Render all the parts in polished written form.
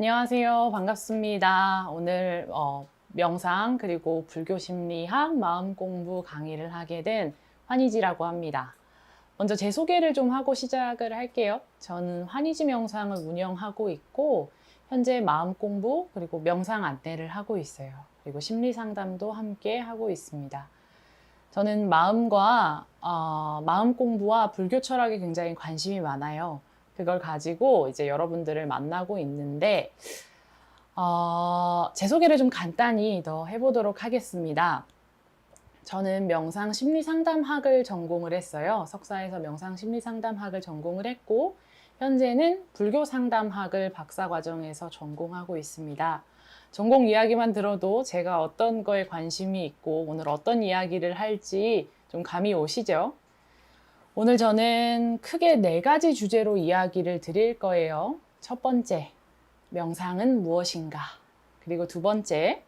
안녕하세요. 반갑습니다. 오늘 명상 그리고 불교 심리학 마음 공부 강의를 하게 된 환희지라고 합니다. 먼저 제 소개를 좀 하고 시작을 할게요. 저는 환희지 명상을 운영하고 있고 현재 마음 공부 그리고 명상 안내를 하고 있어요. 그리고 심리 상담도 함께 하고 있습니다. 저는 마음 공부와 불교 철학에 굉장히 관심이 많아요. 그걸 가지고 이제 여러분들을 만나고 있는데, 제 소개를 좀 간단히 더 해보도록 하겠습니다. 저는 명상 심리 상담학을 전공을 했어요. 석사에서 명상 심리 상담학을 전공을 했고, 현재는 불교 상담학을 박사 과정에서 전공하고 있습니다. 전공 이야기만 들어도 제가 어떤 거에 관심이 있고 오늘 어떤 이야기를 할지 좀 감이 오시죠? 오늘 저는 크게 4가지 주제로 이야기를 드릴 거예요. 첫 번째, 명상은 무엇인가? 그리고 두 번째,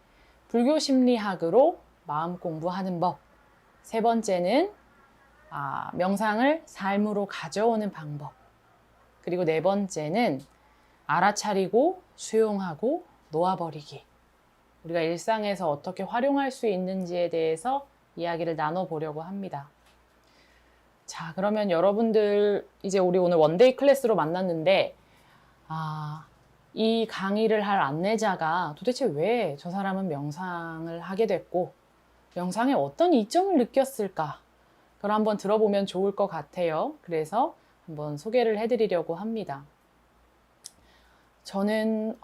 불교 심리학으로 마음 공부하는 법. 세 번째는 명상을 삶으로 가져오는 방법. 그리고 네 번째는 알아차리고 수용하고 놓아버리기. 우리가 일상에서 어떻게 활용할 수 있는지에 대해서 이야기를 나눠보려고 합니다. 자, 그러면 여러분들 이제 우리 오늘 원데이 클래스로 만났는데 이 강의를 할 안내자가 도대체 왜 저 사람은 명상을 하게 됐고 명상에 어떤 이점을 느꼈을까? 그걸 한번 들어보면 좋을 것 같아요. 그래서 한번 소개를 해드리려고 합니다. 저는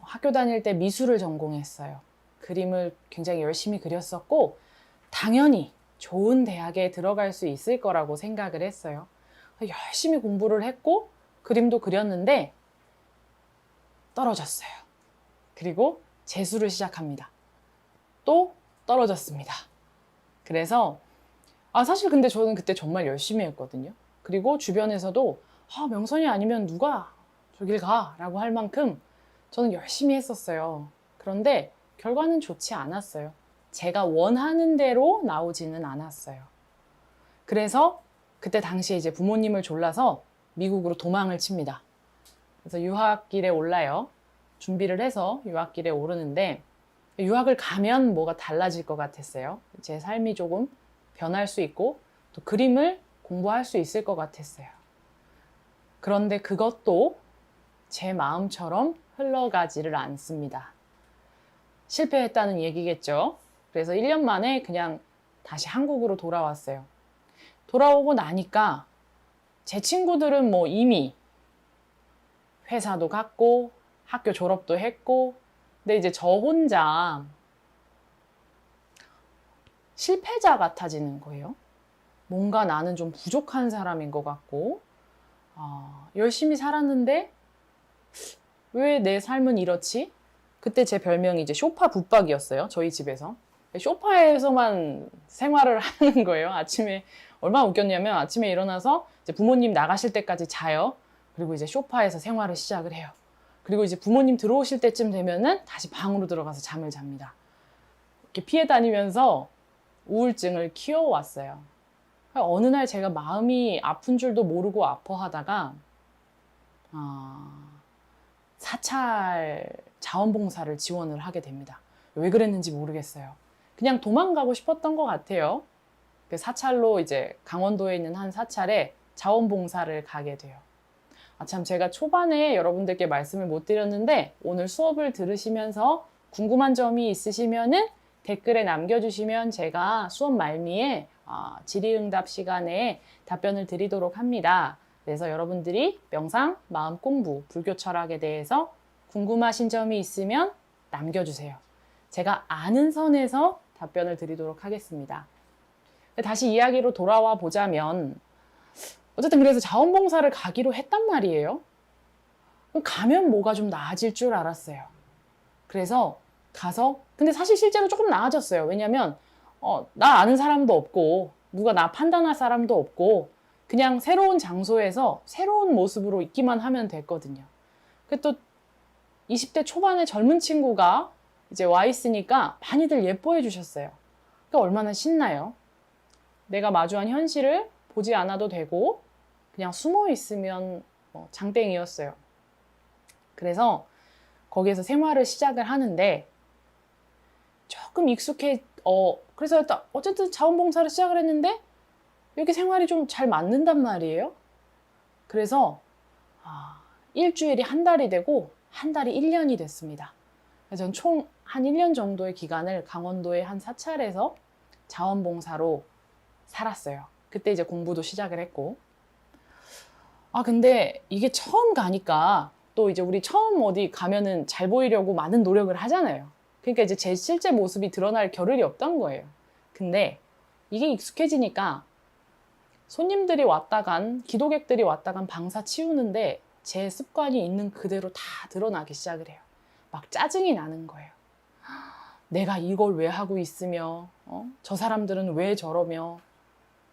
학교 다닐 때 미술을 전공했어요. 그림을 굉장히 열심히 그렸었고 당연히 좋은 대학에 들어갈 수 있을 거라고 생각을 했어요. 열심히 공부를 했고 그림도 그렸는데 떨어졌어요. 그리고 재수를 시작합니다. 또 떨어졌습니다. 그래서 사실 근데 저는 그때 정말 열심히 했거든요. 그리고 주변에서도 명선이 아니면 누가 저길 가 라고 할 만큼 저는 열심히 했었어요. 그런데 결과는 좋지 않았어요. 제가 원하는 대로 나오지는 않았어요. 그래서 그때 당시에 이제 부모님을 졸라서 미국으로 도망을 칩니다. 그래서 유학길에 올라요. 준비를 해서 유학길에 오르는데 유학을 가면 뭐가 달라질 것 같았어요. 제 삶이 조금 변할 수 있고 또 그림을 공부할 수 있을 것 같았어요. 그런데 그것도 제 마음처럼 흘러가지를 않습니다. 실패했다는 얘기겠죠. 그래서 1년 만에 그냥 다시 한국으로 돌아왔어요. 돌아오고 나니까 제 친구들은 뭐 이미 회사도 갔고 학교 졸업도 했고 근데 이제 저 혼자 실패자 같아지는 거예요. 뭔가 나는 좀 부족한 사람인 것 같고 열심히 살았는데 왜 내 삶은 이렇지? 그때 제 별명이 이제 쇼파 붙박이였어요. 저희 집에서. 쇼파에서만 생활을 하는 거예요. 아침에 얼마나 웃겼냐면 아침에 일어나서 이제 부모님 나가실 때까지 자요. 그리고 이제 쇼파에서 생활을 시작을 해요. 그리고 이제 부모님 들어오실 때쯤 되면은 다시 방으로 들어가서 잠을 잡니다. 이렇게 피해 다니면서 우울증을 키워왔어요. 어느 날 제가 마음이 아픈 줄도 모르고 아파하다가 사찰 자원봉사를 지원을 하게 됩니다. 왜 그랬는지 모르겠어요. 그냥 도망가고 싶었던 것 같아요. 그 사찰로 이제 강원도에 있는 한 사찰에 자원봉사를 가게 돼요. 참 제가 초반에 여러분들께 말씀을 못 드렸는데 오늘 수업을 들으시면서 궁금한 점이 있으시면은 댓글에 남겨주시면 제가 수업 말미에 질의응답 시간에 답변을 드리도록 합니다. 그래서 여러분들이 명상, 마음 공부, 불교 철학에 대해서 궁금하신 점이 있으면 남겨주세요. 제가 아는 선에서 답변을 드리도록 하겠습니다. 다시 이야기로 돌아와 보자면 어쨌든 그래서 자원봉사를 가기로 했단 말이에요. 가면 뭐가 좀 나아질 줄 알았어요. 그래서 가서 근데 사실 실제로 조금 나아졌어요. 왜냐면 나 아는 사람도 없고 누가 나 판단할 사람도 없고 그냥 새로운 장소에서 새로운 모습으로 있기만 하면 됐거든요. 또 20대 초반의 젊은 친구가 이제 와 있으니까 많이들 예뻐해 주셨어요. 그러니까 얼마나 신나요. 내가 마주한 현실을 보지 않아도 되고 그냥 숨어 있으면 장땡이었어요. 그래서 거기에서 생활을 시작을 하는데 조금 그래서 일단 어쨌든 자원봉사를 시작을 했는데 여기 생활이 좀 잘 맞는단 말이에요. 그래서 일주일이 한 달이 되고 한 달이 1년이 됐습니다. 그래서 전 총 한 1년 정도의 기간을 강원도의 한 사찰에서 자원봉사로 살았어요. 그때 이제 공부도 시작을 했고. 근데 이게 처음 가니까 또 이제 우리 처음 어디 가면은 잘 보이려고 많은 노력을 하잖아요. 그러니까 이제 제 실제 모습이 드러날 겨를이 없던 거예요. 근데 이게 익숙해지니까 손님들이 왔다 간, 기도객들이 왔다 간 방사 치우는데 제 습관이 있는 그대로 다 드러나기 시작을 해요. 막 짜증이 나는 거예요. 내가 이걸 왜 하고 있으며, 저 사람들은 왜 저러며,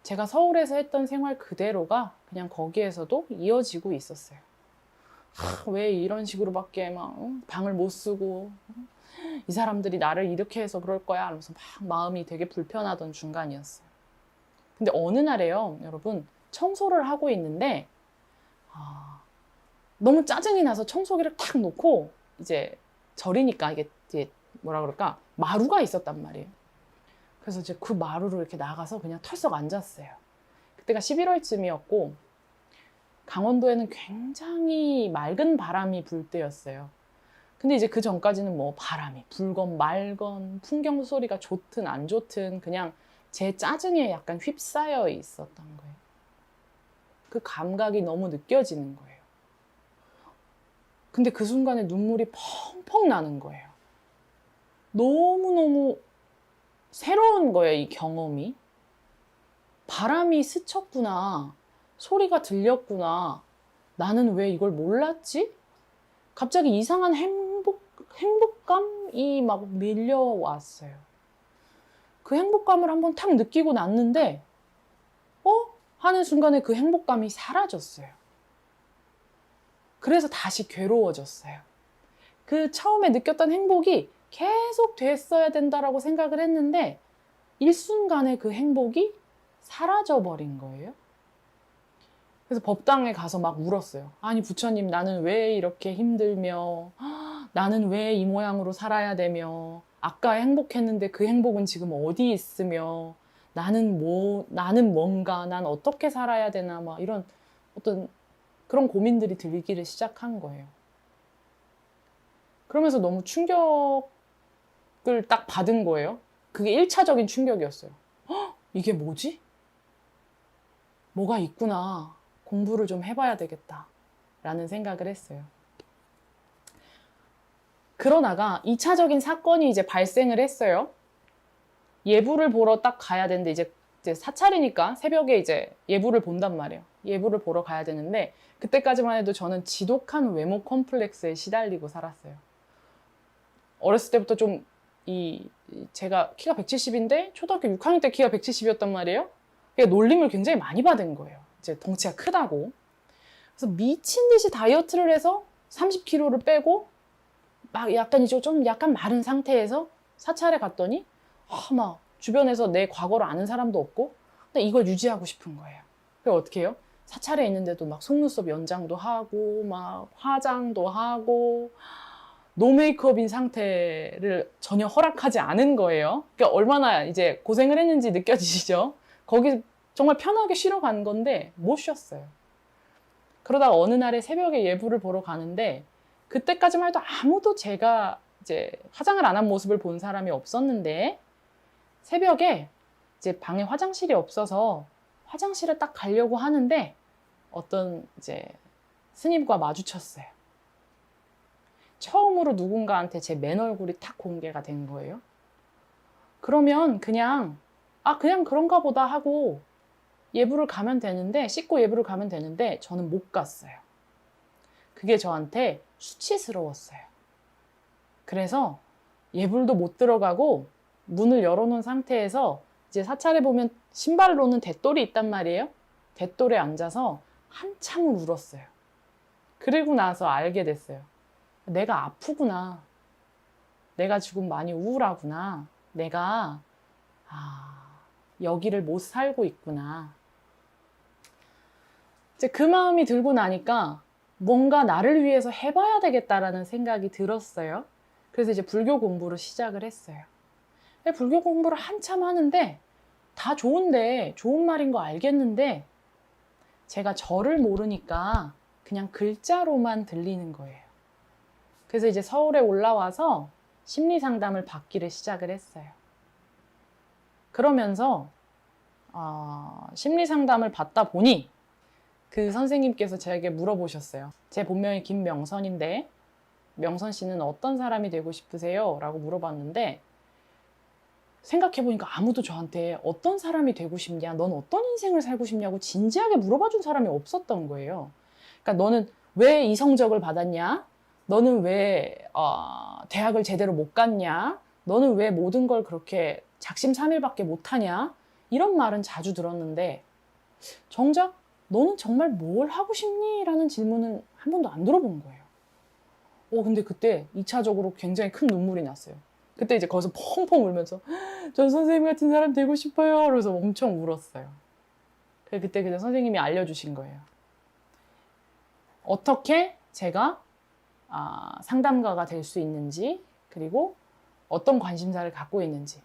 제가 서울에서 했던 생활 그대로가 그냥 거기에서도 이어지고 있었어요. 왜 이런 식으로밖에 방을 못 쓰고, 이 사람들이 나를 이렇게 해서 그럴 거야 하면서 막 마음이 되게 불편하던 중간이었어요. 근데 어느 날에요, 여러분, 청소를 하고 있는데 너무 짜증이 나서 청소기를 탁 놓고 이제 절이니까 이게 뭐라 그럴까, 마루가 있었단 말이에요. 그래서 이제 그 마루로 이렇게 나가서 그냥 털썩 앉았어요. 그때가 11월쯤이었고 강원도에는 굉장히 맑은 바람이 불 때였어요. 근데 이제 그 전까지는 뭐 바람이 불건 말건 풍경 소리가 좋든 안 좋든 그냥 제 짜증에 약간 휩싸여 있었던 거예요. 그 감각이 너무 느껴지는 거예요. 근데 그 순간에 눈물이 펑펑 나는 거예요. 너무너무 새로운 거예요, 이 경험이. 바람이 스쳤구나. 소리가 들렸구나. 나는 왜 이걸 몰랐지? 갑자기 이상한 행복감이 막 밀려왔어요. 그 행복감을 한번 탁 느끼고 났는데, 하는 순간에 그 행복감이 사라졌어요. 그래서 다시 괴로워졌어요. 그 처음에 느꼈던 행복이 계속 됐어야 된다라고 생각을 했는데 일순간에 그 행복이 사라져버린 거예요. 그래서 법당에 가서 막 울었어요. 아니 부처님, 나는 왜 이렇게 힘들며, 나는 왜 이 모양으로 살아야 되며, 아까 행복했는데 그 행복은 지금 어디 있으며, 나는 뭔가, 난 어떻게 살아야 되나, 막 이런 어떤 그런 고민들이 들기를 시작한 거예요. 그러면서 너무 충격을 딱 받은 거예요. 그게 1차적인 충격이었어요. 이게 뭐지? 뭐가 있구나. 공부를 좀 해봐야 되겠다. 라는 생각을 했어요. 그러다가 2차적인 사건이 이제 발생을 했어요. 예불을 보러 딱 가야 되는데 이제 사찰이니까 새벽에 이제 예불을 본단 말이에요. 예불을 보러 가야 되는데 그때까지만 해도 저는 지독한 외모 컴플렉스에 시달리고 살았어요. 어렸을 때부터 좀 제가 키가 170인데 초등학교 6학년 때 키가 170이었단 말이에요. 그러니까 놀림을 굉장히 많이 받은 거예요. 이제 덩치가 크다고. 그래서 미친 듯이 다이어트를 해서 30kg를 빼고 막 약간 이제 좀 약간 마른 상태에서 사찰에 갔더니 막 주변에서 내 과거를 아는 사람도 없고 근데 이걸 유지하고 싶은 거예요. 그래서 어떻게 해요? 사찰에 있는데도 막 속눈썹 연장도 하고 막 화장도 하고 노 메이크업인 상태를 전혀 허락하지 않은 거예요. 그러니까 얼마나 이제 고생을 했는지 느껴지시죠? 거기 정말 편하게 쉬러 간 건데 못 쉬었어요. 그러다가 어느 날에 새벽에 예불을 보러 가는데 그때까지만 해도 아무도 제가 이제 화장을 안 한 모습을 본 사람이 없었는데 새벽에 이제 방에 화장실이 없어서 화장실을 딱 가려고 하는데 어떤 이제 스님과 마주쳤어요. 처음으로 누군가한테 제 맨 얼굴이 탁 공개가 된 거예요. 그러면 그냥 그런가 보다 하고 예불을 가면 되는데, 씻고 예불을 가면 되는데 저는 못 갔어요. 그게 저한테 수치스러웠어요. 그래서 예불도 못 들어가고 문을 열어놓은 상태에서 이제 사찰에 보면 신발을 놓는 대돌이 있단 말이에요. 대돌에 앉아서 한참을 울었어요. 그리고 나서 알게 됐어요. 내가 아프구나. 내가 지금 많이 우울하구나. 내가 여기를 못 살고 있구나. 이제 그 마음이 들고 나니까 뭔가 나를 위해서 해봐야 되겠다라는 생각이 들었어요. 그래서 이제 불교 공부를 시작을 했어요. 불교 공부를 한참 하는데 다 좋은데, 좋은 말인 거 알겠는데 제가 절을 모르니까 그냥 글자로만 들리는 거예요. 그래서 이제 서울에 올라와서 심리 상담을 받기를 시작을 했어요. 그러면서 심리 상담을 받다 보니 그 선생님께서 저에게 물어보셨어요. 제 본명이 김명선인데 명선 씨는 어떤 사람이 되고 싶으세요? 라고 물어봤는데 생각해보니까 아무도 저한테 어떤 사람이 되고 싶냐, 넌 어떤 인생을 살고 싶냐고 진지하게 물어봐준 사람이 없었던 거예요. 그러니까 너는 왜 이 성적을 받았냐? 너는 왜 대학을 제대로 못 갔냐? 너는 왜 모든 걸 그렇게 작심삼일밖에 못하냐? 이런 말은 자주 들었는데 정작 너는 정말 뭘 하고 싶니? 라는 질문은 한 번도 안 들어본 거예요. 근데 그때 2차적으로 굉장히 큰 눈물이 났어요. 그때 이제 거기서 펑펑 울면서 전 선생님 같은 사람 되고 싶어요. 그래서 엄청 울었어요. 그때 그냥 선생님이 알려주신 거예요. 어떻게 제가 상담가가 될 수 있는지, 그리고 어떤 관심사를 갖고 있는지.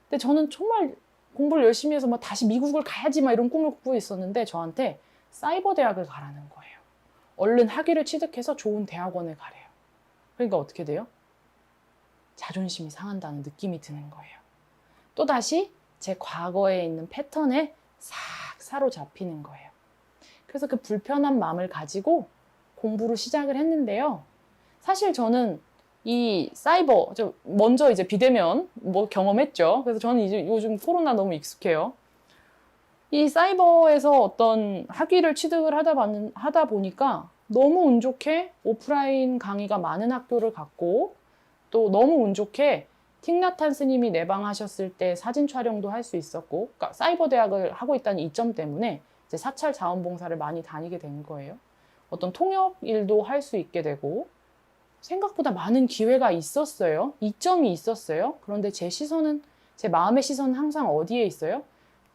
근데 저는 정말 공부를 열심히 해서 막 다시 미국을 가야지 막 이런 꿈을 꾸고 있었는데 저한테 사이버 대학을 가라는 거예요. 얼른 학위를 취득해서 좋은 대학원에 가래요. 그러니까 어떻게 돼요? 자존심이 상한다는 느낌이 드는 거예요. 또다시 제 과거에 있는 패턴에 싹 사로잡히는 거예요. 그래서 그 불편한 마음을 가지고 공부를 시작을 했는데요. 사실 저는 이 사이버, 먼저 이제 비대면 경험했죠. 그래서 저는 이제 요즘 코로나 너무 익숙해요. 이 사이버에서 어떤 학위를 취득을 하다 보니까 너무 운 좋게 오프라인 강의가 많은 학교를 갔고, 또 너무 운 좋게 틱나탄 스님이 내방하셨을 때 사진 촬영도 할 수 있었고, 그러니까 사이버 대학을 하고 있다는 이점 때문에 이제 사찰 자원봉사를 많이 다니게 된 거예요. 어떤 통역 일도 할 수 있게 되고 생각보다 많은 기회가 있었어요. 이점이 있었어요. 그런데 제 마음의 시선은 항상 어디에 있어요?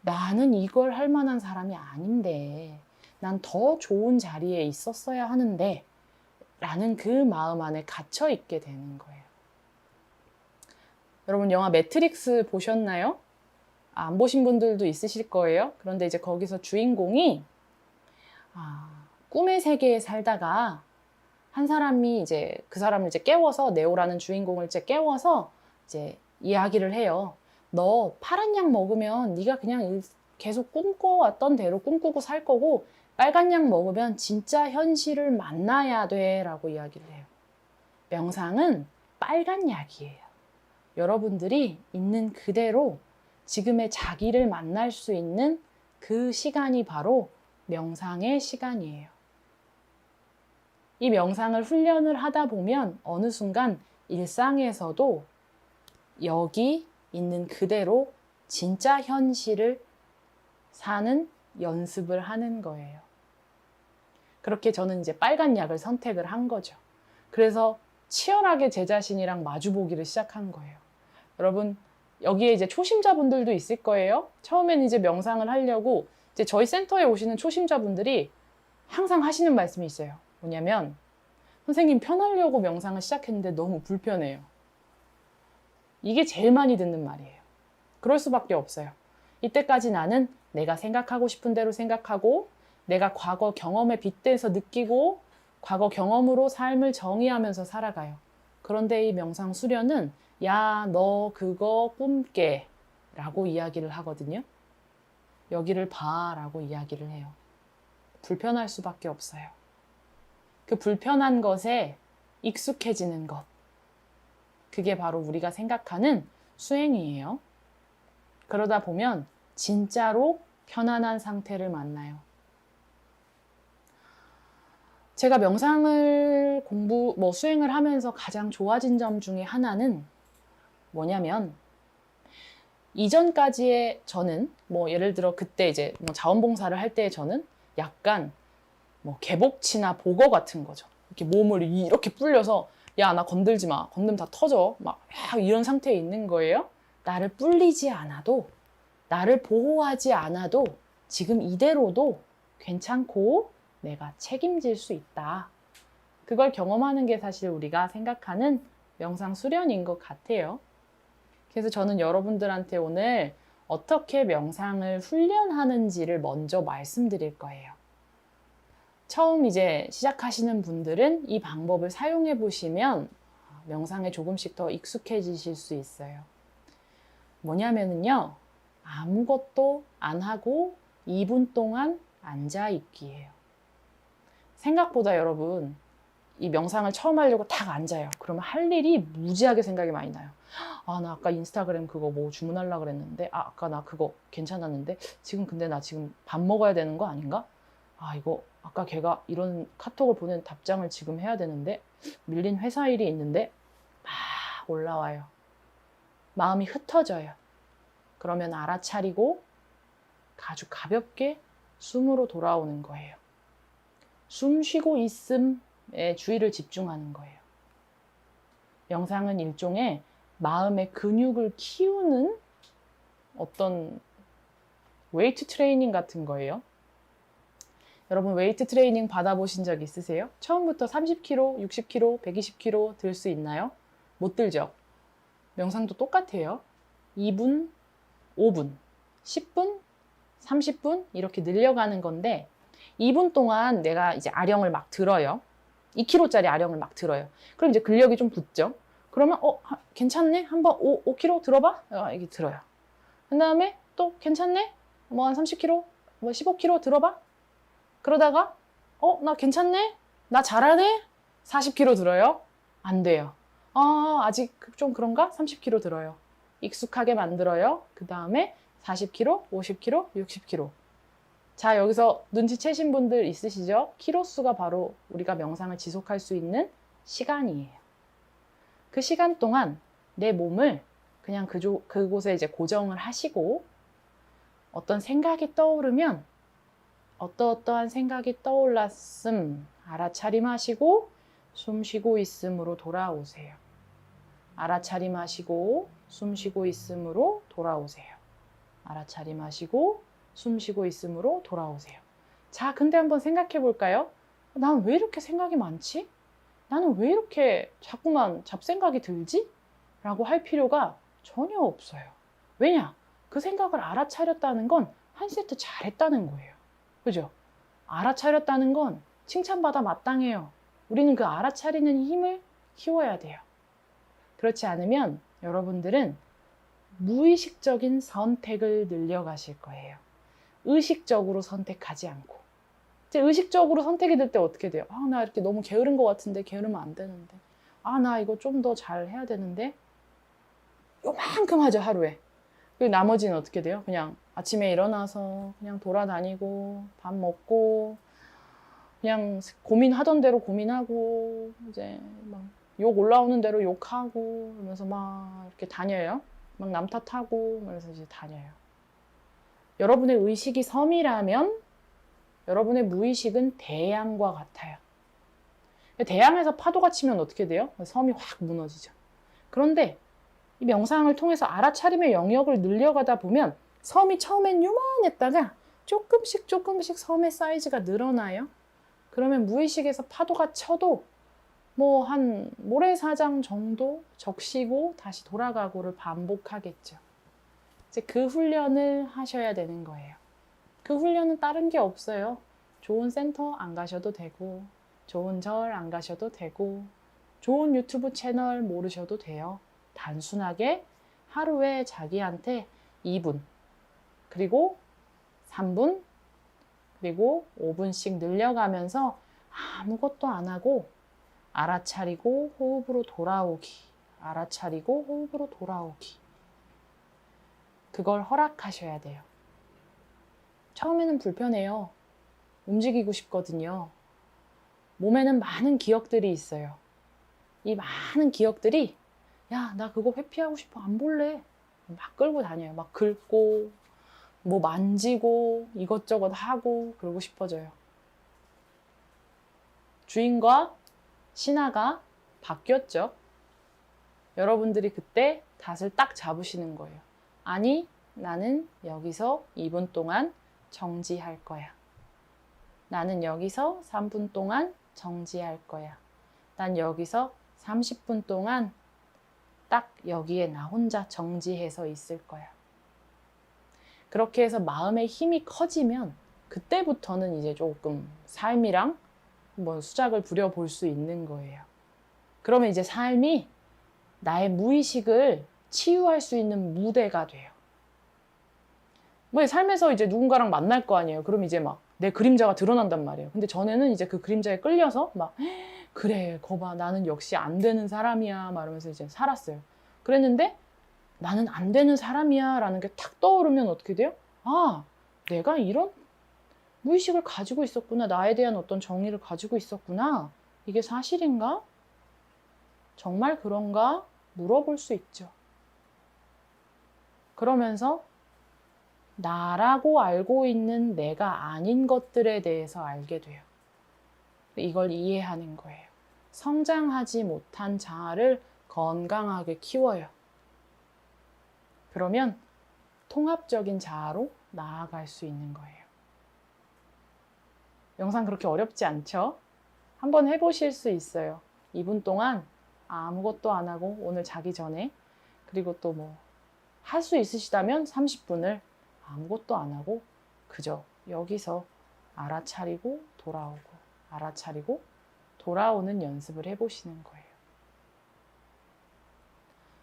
나는 이걸 할 만한 사람이 아닌데, 난 더 좋은 자리에 있었어야 하는데 라는 그 마음 안에 갇혀 있게 되는 거예요. 여러분 영화 매트릭스 보셨나요? 안 보신 분들도 있으실 거예요. 그런데 이제 거기서 주인공이 꿈의 세계에 살다가 한 사람이 이제 그 사람을 이제 깨워서, 네오라는 주인공을 이제 깨워서 이제 이야기를 해요. 너 파란 약 먹으면 네가 그냥 계속 꿈꿔왔던 대로 꿈꾸고 살 거고, 빨간 약 먹으면 진짜 현실을 만나야 돼 라고 이야기를 해요. 명상은 빨간 약이에요. 여러분들이 있는 그대로 지금의 자기를 만날 수 있는 그 시간이 바로 명상의 시간이에요. 이 명상을 훈련을 하다 보면 어느 순간 일상에서도 여기 있는 그대로 진짜 현실을 사는 연습을 하는 거예요. 그렇게 저는 이제 빨간 약을 선택을 한 거죠. 그래서 치열하게 제 자신이랑 마주보기를 시작한 거예요. 여러분, 여기에 이제 초심자분들도 있을 거예요. 처음에는 이제 명상을 하려고 이제 저희 센터에 오시는 초심자분들이 항상 하시는 말씀이 있어요. 뭐냐면, 선생님 편하려고 명상을 시작했는데 너무 불편해요. 이게 제일 많이 듣는 말이에요. 그럴 수밖에 없어요. 이때까지 나는 내가 생각하고 싶은 대로 생각하고, 내가 과거 경험에 빗대서 느끼고, 과거 경험으로 삶을 정의하면서 살아가요. 그런데 이 명상 수련은 야, 너 그거 꿈깨 라고 이야기를 하거든요. 여기를 봐 라고 이야기를 해요. 불편할 수밖에 없어요. 그 불편한 것에 익숙해지는 것, 그게 바로 우리가 생각하는 수행이에요. 그러다 보면 진짜로 편안한 상태를 만나요. 제가 명상을 수행을 하면서 가장 좋아진 점 중에 하나는 뭐냐면, 이전까지의 저는 예를 들어 그때 이제 자원봉사를 할 때 저는 약간 개복치나 복어 같은 거죠. 이렇게 몸을 이렇게 불려서 야, 나 건들지 마. 건들면 다 터져. 이런 상태에 있는 거예요. 나를 불리지 않아도, 나를 보호하지 않아도 지금 이대로도 괜찮고 내가 책임질 수 있다. 그걸 경험하는 게 사실 우리가 생각하는 명상 수련인 것 같아요. 그래서 저는 여러분들한테 오늘 어떻게 명상을 훈련하는지를 먼저 말씀드릴 거예요. 처음 이제 시작하시는 분들은 이 방법을 사용해 보시면 명상에 조금씩 더 익숙해지실 수 있어요. 뭐냐면요, 아무것도 안 하고 2분 동안 앉아 있기예요. 생각보다 여러분, 이 명상을 처음 하려고 딱 앉아요. 그러면 할 일이 무지하게 생각이 많이 나요. 아, 나 아까 인스타그램 그거 뭐 주문하려고 그랬는데, 아, 아까 나 그거 괜찮았는데, 지금 근데 나 지금 밥 먹어야 되는 거 아닌가? 아, 이거 아까 걔가 이런 카톡을 보낸 답장을 지금 해야 되는데, 밀린 회사 일이 있는데, 막 올라와요. 마음이 흩어져요. 그러면 알아차리고 아주 가볍게 숨으로 돌아오는 거예요. 숨 쉬고 있음에 주의를 집중하는 거예요. 명상은 일종의 마음의 근육을 키우는 어떤 웨이트 트레이닝 같은 거예요. 여러분 웨이트 트레이닝 받아보신 적 있으세요? 처음부터 30kg, 60kg, 120kg 들 수 있나요? 못 들죠? 명상도 똑같아요. 2분, 5분, 10분, 30분 이렇게 늘려가는 건데 2분 동안 내가 이제 아령을 막 들어요. 2kg짜리 아령을 막 들어요. 그럼 이제 근력이 좀 붙죠. 그러면 괜찮네? 한번 5kg 들어봐? 이게 들어요. 그 다음에 또 괜찮네? 뭐 한 30kg, 뭐 15kg 들어봐? 그러다가 나 괜찮네? 나 잘하네? 40kg 들어요? 안 돼요. 아직 좀 그런가? 30kg 들어요. 익숙하게 만들어요. 그 다음에 40kg, 50kg, 60kg. 자, 여기서 눈치채신 분들 있으시죠? 키로수가 바로 우리가 명상을 지속할 수 있는 시간이에요. 그 시간 동안 내 몸을 그냥 그곳에 이제 고정을 하시고 어떤 생각이 떠오르면 어떠한 생각이 떠올랐음 알아차림하시고 숨 쉬고 있음으로 돌아오세요. 알아차림하시고 숨 쉬고 있음으로 돌아오세요. 알아차림하시고 숨 쉬고 있음으로 돌아오세요. 자, 근데 한번 생각해 볼까요? 난 왜 이렇게 생각이 많지? 나는 왜 이렇게 자꾸만 잡생각이 들지? 라고 할 필요가 전혀 없어요. 왜냐? 그 생각을 알아차렸다는 건 한 세트 잘했다는 거예요. 그죠? 알아차렸다는 건 칭찬받아 마땅해요. 우리는 그 알아차리는 힘을 키워야 돼요. 그렇지 않으면 여러분들은 무의식적인 선택을 늘려가실 거예요. 의식적으로 선택하지 않고. 이제 의식적으로 선택이 될 때 어떻게 돼요? 나 이렇게 너무 게으른 것 같은데 게으르면 안 되는데. 나 이거 좀 더 잘 해야 되는데. 요만큼 하죠, 하루에. 그리고 나머지는 어떻게 돼요? 그냥 아침에 일어나서 그냥 돌아다니고 밥 먹고 그냥 고민하던 대로 고민하고 이제 막 욕 올라오는 대로 욕하고 그러면서 막 이렇게 다녀요. 막 남 탓하고 그래서 이제 다녀요. 여러분의 의식이 섬이라면 여러분의 무의식은 대양과 같아요. 대양에서 파도가 치면 어떻게 돼요? 섬이 확 무너지죠. 그런데 이 명상을 통해서 알아차림의 영역을 늘려가다 보면 섬이 처음엔 요만했다가 조금씩 섬의 사이즈가 늘어나요. 그러면 무의식에서 파도가 쳐도 뭐 한 모래사장 정도 적시고 다시 돌아가고를 반복하겠죠. 이제 그 훈련을 하셔야 되는 거예요. 그 훈련은 다른 게 없어요. 좋은 센터 안 가셔도 되고, 좋은 절 안 가셔도 되고, 좋은 유튜브 채널 모르셔도 돼요. 단순하게 하루에 자기한테 2분, 그리고 3분, 그리고 5분씩 늘려가면서 아무것도 안 하고 알아차리고 호흡으로 돌아오기, 알아차리고 호흡으로 돌아오기. 그걸 허락하셔야 돼요. 처음에는 불편해요. 움직이고 싶거든요. 몸에는 많은 기억들이 있어요. 이 많은 기억들이 야, 나 그거 회피하고 싶어. 안 볼래. 막 끌고 다녀요. 막 긁고 뭐 만지고 이것저것 하고 그러고 싶어져요. 주인과 신하가 바뀌었죠. 여러분들이 그때 닷을 딱 잡으시는 거예요. 아니, 나는 여기서 2분 동안 정지할 거야. 나는 여기서 3분 동안 정지할 거야. 난 여기서 30분 동안 딱 여기에 나 혼자 정지해서 있을 거야. 그렇게 해서 마음의 힘이 커지면 그때부터는 이제 조금 삶이랑 뭐 수작을 부려볼 수 있는 거예요. 그러면 이제 삶이 나의 무의식을 치유할 수 있는 무대가 돼요. 뭐 삶에서 이제 누군가랑 만날 거 아니에요. 그럼 이제 막 내 그림자가 드러난단 말이에요. 근데 전에는 이제 그 그림자에 끌려서 막 그래, 거봐, 나는 역시 안 되는 사람이야 말하면서 이제 살았어요. 그랬는데 나는 안 되는 사람이야 라는 게 탁 떠오르면 어떻게 돼요? 아, 내가 이런 무의식을 가지고 있었구나. 나에 대한 어떤 정의를 가지고 있었구나. 이게 사실인가? 정말 그런가? 물어볼 수 있죠. 그러면서 나라고 알고 있는 내가 아닌 것들에 대해서 알게 돼요. 이걸 이해하는 거예요. 성장하지 못한 자아를 건강하게 키워요. 그러면 통합적인 자아로 나아갈 수 있는 거예요. 영상 그렇게 어렵지 않죠? 한번 해보실 수 있어요. 2분 동안 아무것도 안 하고 오늘 자기 전에, 그리고 또 뭐 할 수 있으시다면 30분을 아무것도 안 하고 그저 여기서 알아차리고 돌아오고 알아차리고 돌아오는 연습을 해보시는 거예요.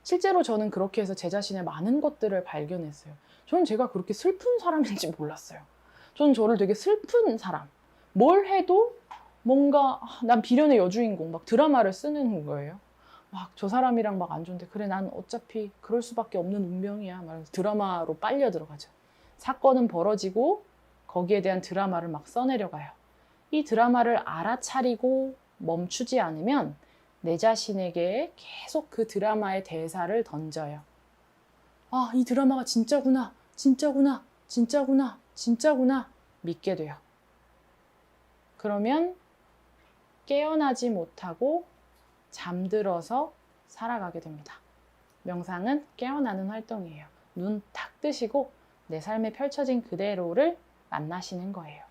실제로 저는 그렇게 해서 제 자신의 많은 것들을 발견했어요. 저는 제가 그렇게 슬픈 사람인지 몰랐어요. 저는 저를 되게 슬픈 사람, 뭘 해도 뭔가 난 비련의 여주인공, 막 드라마를 쓰는 거예요. 막 저 사람이랑 막 안 좋은데 그래, 난 어차피 그럴 수밖에 없는 운명이야 말하면서 드라마로 빨려 들어가죠. 사건은 벌어지고 거기에 대한 드라마를 막 써내려가요. 이 드라마를 알아차리고 멈추지 않으면 내 자신에게 계속 그 드라마의 대사를 던져요. 아, 이 드라마가 진짜구나, 진짜구나, 진짜구나, 진짜구나 믿게 돼요. 그러면 깨어나지 못하고 잠들어서 살아가게 됩니다. 명상은 깨어나는 활동이에요. 눈 탁 뜨시고 내 삶에 펼쳐진 그대로를 만나시는 거예요.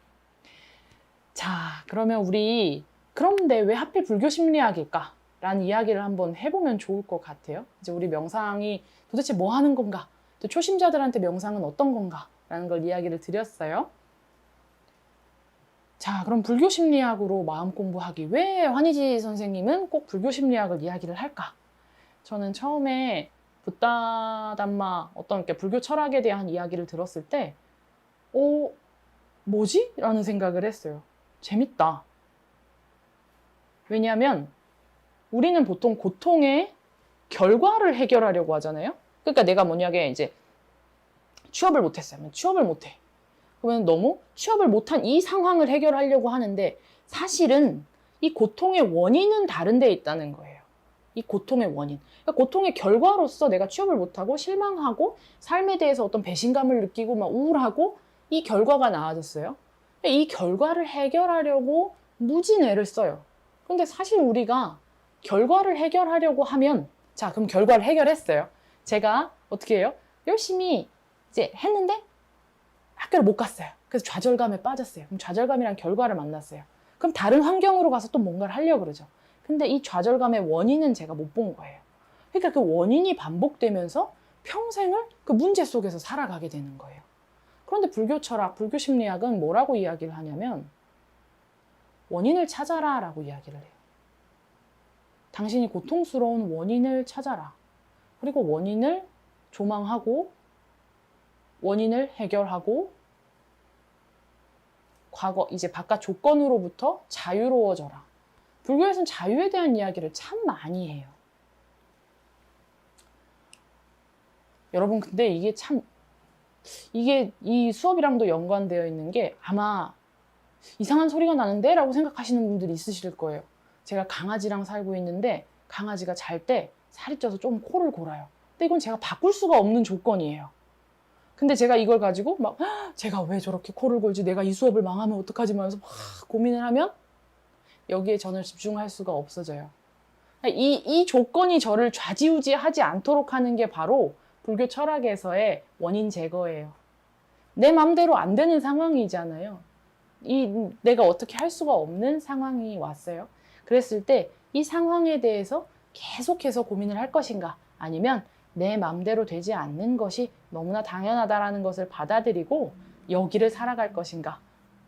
자, 그러면 우리 그런데 왜 하필 불교 심리학일까? 라는 이야기를 한번 해보면 좋을 것 같아요. 이제 우리 명상이 도대체 뭐 하는 건가? 또 초심자들한테 명상은 어떤 건가? 라는 걸 이야기를 드렸어요. 자, 그럼 불교 심리학으로 마음 공부하기. 왜 환희지 선생님은 꼭 불교 심리학을 이야기를 할까? 저는 처음에 붓다 담마 어떤 이렇게 불교 철학에 대한 이야기를 들었을 때 뭐지? 라는 생각을 했어요. 재밌다. 왜냐하면 우리는 보통 고통의 결과를 해결하려고 하잖아요. 그러니까 내가 만약에 이제 취업을 못했어요. 취업을 못해. 그러면 너무 취업을 못한 이 상황을 해결하려고 하는데 사실은 이 고통의 원인은 다른 데 있다는 거예요. 이 고통의 원인. 그러니까 고통의 결과로서 내가 취업을 못하고 실망하고 삶에 대해서 어떤 배신감을 느끼고 막 우울하고 이 결과가 나아졌어요. 이 결과를 해결하려고 무진 애를 써요. 그런데 사실 우리가 결과를 해결하려고 하면 자, 그럼 결과를 해결했어요. 제가 어떻게 해요? 열심히 이제 했는데 학교를 못 갔어요. 그래서 좌절감에 빠졌어요. 그럼 좌절감이란 결과를 만났어요. 그럼 다른 환경으로 가서 또 뭔가를 하려고 그러죠. 근데 이 좌절감의 원인은 제가 못 본 거예요. 그러니까 그 원인이 반복되면서 평생을 그 문제 속에서 살아가게 되는 거예요. 그런데 불교 철학, 불교 심리학은 뭐라고 이야기를 하냐면 원인을 찾아라 라고 이야기를 해요. 당신이 고통스러운 원인을 찾아라. 그리고 원인을 조망하고 원인을 해결하고 과거, 이제 바깥 조건으로부터 자유로워져라. 불교에서는 자유에 대한 이야기를 참 많이 해요. 여러분, 근데 이게 이 수업이랑도 연관되어 있는 게 아마 이상한 소리가 나는데? 라고 생각하시는 분들이 있으실 거예요. 제가 강아지랑 살고 있는데 강아지가 잘 때 살이 쪄서 좀 코를 골아요. 근데 이건 제가 바꿀 수가 없는 조건이에요. 근데 제가 이걸 가지고 막 제가 왜 저렇게 코를 골지, 내가 이 수업을 망하면 어떡하지 하면서 막 고민을 하면 여기에 저는 집중할 수가 없어져요. 이 조건이 저를 좌지우지하지 않도록 하는 게 바로 불교 철학에서의 원인 제거예요. 내 맘대로 안 되는 상황이잖아요. 내가 어떻게 할 수가 없는 상황이 왔어요. 그랬을 때 이 상황에 대해서 계속해서 고민을 할 것인가, 아니면 내 맘대로 되지 않는 것이 너무나 당연하다라는 것을 받아들이고 여기를 살아갈 것인가,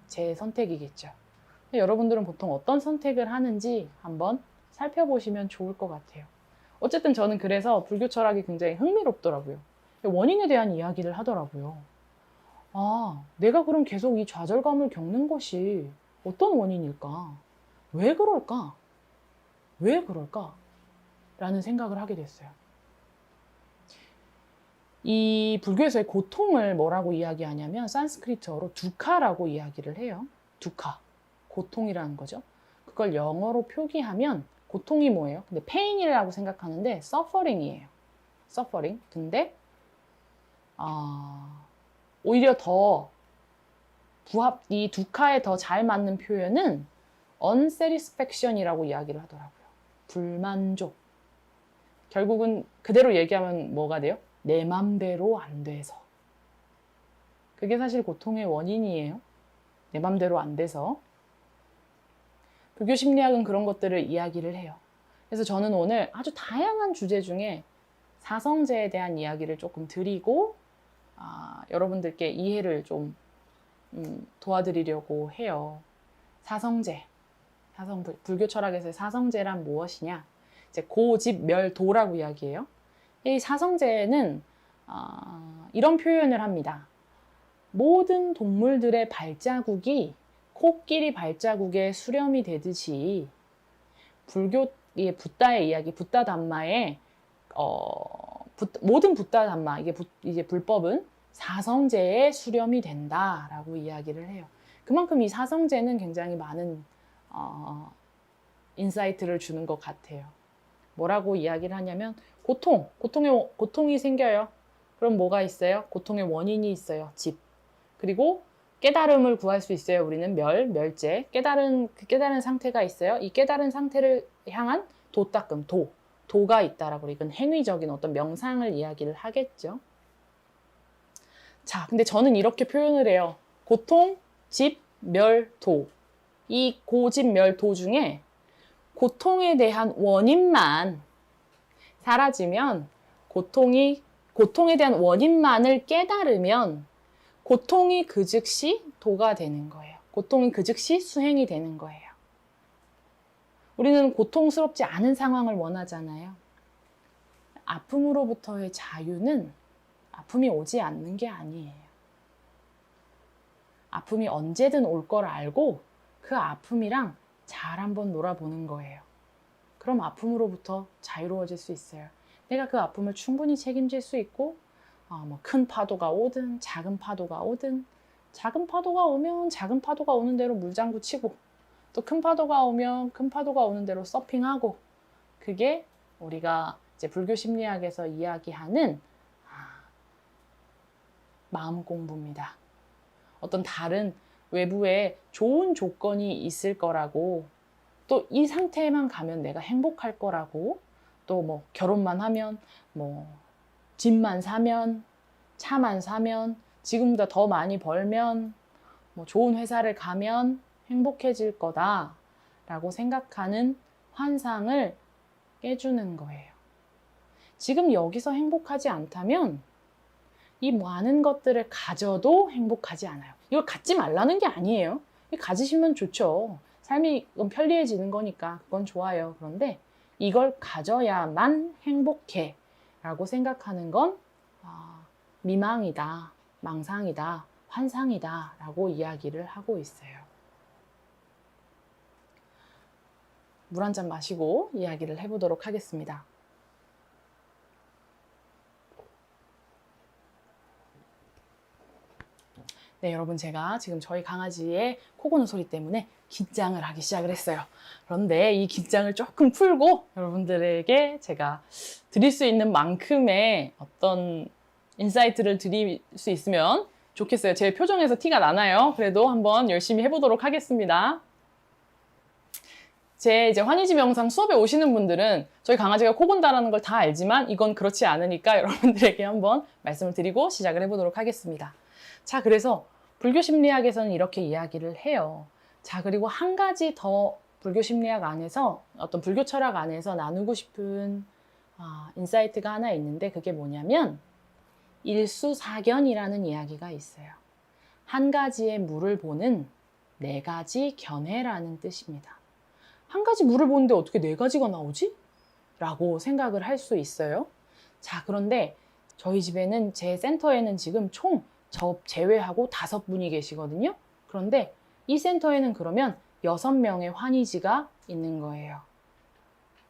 제 선택이겠죠. 여러분들은 보통 어떤 선택을 하는지 한번 살펴보시면 좋을 것 같아요. 어쨌든 저는 그래서 불교 철학이 굉장히 흥미롭더라고요. 원인에 대한 이야기를 하더라고요. 아, 내가 그럼 계속 이 좌절감을 겪는 것이 어떤 원인일까? 왜 그럴까? 왜 그럴까? 라는 생각을 하게 됐어요. 이 불교에서의 고통을 뭐라고 이야기하냐면 산스크리트어로 두카라고 이야기를 해요. 두카. 고통이라는 거죠. 그걸 영어로 표기하면 고통이 뭐예요? 근데 pain이라고 생각하는데 suffering이에요. suffering. 근데 오히려 더 이 두카에 더 잘 맞는 표현은 unsatisfaction이라고 이야기를 하더라고요. 불만족. 결국은 그대로 얘기하면 뭐가 돼요? 내 맘대로 안 돼서. 그게 사실 고통의 원인이에요. 내 맘대로 안 돼서. 불교 심리학은 그런 것들을 이야기를 해요. 그래서 저는 오늘 아주 다양한 주제 중에 사성제에 대한 이야기를 조금 드리고 여러분들께 이해를 좀 도와드리려고 해요. 사성제. 불교 철학에서의 사성제란 무엇이냐? 이제 고집멸도라고 이야기해요. 이 사성제는 이런 표현을 합니다. 모든 동물들의 발자국이 코끼리 발자국에 수렴이 되듯이 불교의 붓다의 이야기, 붓다 담마의 모든 붓다 담마, 이게 불법은 사성제에 수렴이 된다라고 이야기를 해요. 그만큼 이 사성제는 굉장히 많은 인사이트를 주는 것 같아요. 뭐라고 이야기를 하냐면 고통이 생겨요. 그럼 뭐가 있어요? 고통의 원인이 있어요. 집. 그리고 깨달음을 구할 수 있어요. 우리는 멸제. 깨달은 상태가 있어요. 이 깨달은 상태를 향한 도닦음, 도가 있다라고. 이건 행위적인 어떤 명상을 이야기를 하겠죠. 자, 근데 저는 이렇게 표현을 해요. 고통, 집, 멸, 도. 이 고집, 멸, 도 중에 고통에 대한 원인만 사라지면, 고통에 대한 원인만을 깨달으면 고통이 그 즉시 도가 되는 거예요. 고통이 그 즉시 수행이 되는 거예요. 우리는 고통스럽지 않은 상황을 원하잖아요. 아픔으로부터의 자유는 아픔이 오지 않는 게 아니에요. 아픔이 언제든 올 걸 알고 그 아픔이랑 잘 한번 놀아보는 거예요. 그럼 아픔으로부터 자유로워질 수 있어요. 내가 그 아픔을 충분히 책임질 수 있고, 큰 파도가 오든 작은 파도가 오든, 작은 파도가 오면 작은 파도가 오는 대로 물장구 치고, 또 큰 파도가 오면 큰 파도가 오는 대로 서핑하고, 그게 우리가 이제 불교 심리학에서 이야기하는 마음 공부입니다. 어떤 다른 외부에 좋은 조건이 있을 거라고, 또 이 상태에만 가면 내가 행복할 거라고, 또 뭐 결혼만 하면, 뭐 집만 사면, 차만 사면, 지금보다 더 많이 벌면, 뭐 좋은 회사를 가면 행복해질 거다라고 생각하는 환상을 깨주는 거예요. 지금 여기서 행복하지 않다면 이 많은 것들을 가져도 행복하지 않아요. 이걸 갖지 말라는 게 아니에요. 가지시면 좋죠. 삶이 편리해지는 거니까 그건 좋아요. 그런데 이걸 가져야만 행복해 라고 생각하는 건 미망이다, 망상이다, 환상이다 라고 이야기를 하고 있어요. 물 한 잔 마시고 이야기를 해보도록 하겠습니다. 네, 여러분, 제가 지금 저희 강아지의 코 고는 소리 때문에 긴장을 하기 시작을 했어요. 그런데 이 긴장을 조금 풀고 여러분들에게 제가 드릴 수 있는 만큼의 어떤 인사이트를 드릴 수 있으면 좋겠어요. 제 표정에서 티가 나나요? 그래도 한번 열심히 해보도록 하겠습니다. 제 이제 환희지 명상 수업에 오시는 분들은 저희 강아지가 코 곤다라는 걸 다 알지만 이건 그렇지 않으니까 여러분들에게 한번 말씀을 드리고 시작을 해보도록 하겠습니다. 자, 그래서 불교 심리학에서는 이렇게 이야기를 해요. 자, 그리고 한 가지 더 불교 심리학 안에서 어떤 불교 철학 안에서 나누고 싶은 인사이트가 하나 있는데 그게 뭐냐면 일수사견이라는 이야기가 있어요. 한 가지의 물을 보는 네 가지 견해라는 뜻입니다. 한 가지 물을 보는데 어떻게 네 가지가 나오지? 라고 생각을 할 수 있어요. 자, 그런데 저희 집에는 제 센터에는 지금 총 저 제외하고 5분이 계시거든요. 그런데 이 센터에는 그러면 6명의 환희지가 있는 거예요.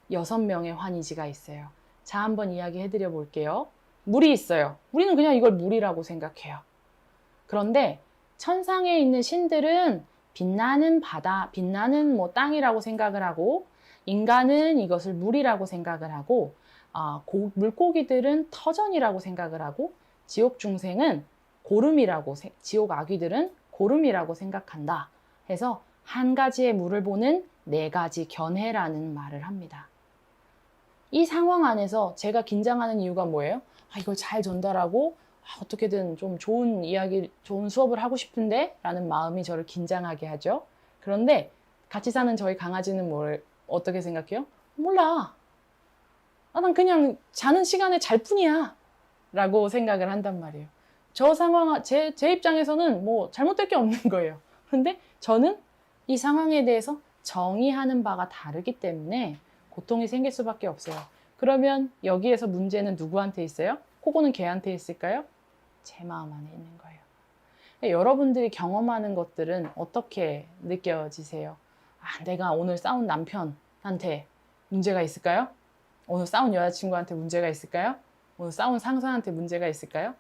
6명의 환희지가 있어요. 자, 한번 이야기해 드려 볼게요. 물이 있어요. 우리는 그냥 이걸 물이라고 생각해요. 그런데 천상에 있는 신들은 빛나는 바다, 빛나는 땅이라고 생각을 하고 인간은 이것을 물이라고 생각을 하고 물고기들은 터전이라고 생각을 하고 지옥 중생은 고름이라고, 지옥 아귀들은 고름이라고 생각한다 해서 한 가지의 물을 보는 네 가지 견해라는 말을 합니다. 이 상황 안에서 제가 긴장하는 이유가 뭐예요? 이걸 잘 전달하고 어떻게든 좀 좋은 이야기, 좋은 수업을 하고 싶은데 라는 마음이 저를 긴장하게 하죠. 그런데 같이 사는 저희 강아지는 어떻게 생각해요? 몰라. 난 그냥 자는 시간에 잘 뿐이야 라고 생각을 한단 말이에요. 저 상황, 제 입장에서는 뭐 잘못될 게 없는 거예요. 그런데 저는 이 상황에 대해서 정의하는 바가 다르기 때문에 고통이 생길 수밖에 없어요. 그러면 여기에서 문제는 누구한테 있어요? 코고는 걔한테 있을까요? 제 마음 안에 있는 거예요. 여러분들이 경험하는 것들은 어떻게 느껴지세요? 내가 오늘 싸운 남편한테 문제가 있을까요? 오늘 싸운 여자친구한테 문제가 있을까요? 오늘 싸운 상사한테 문제가 있을까요?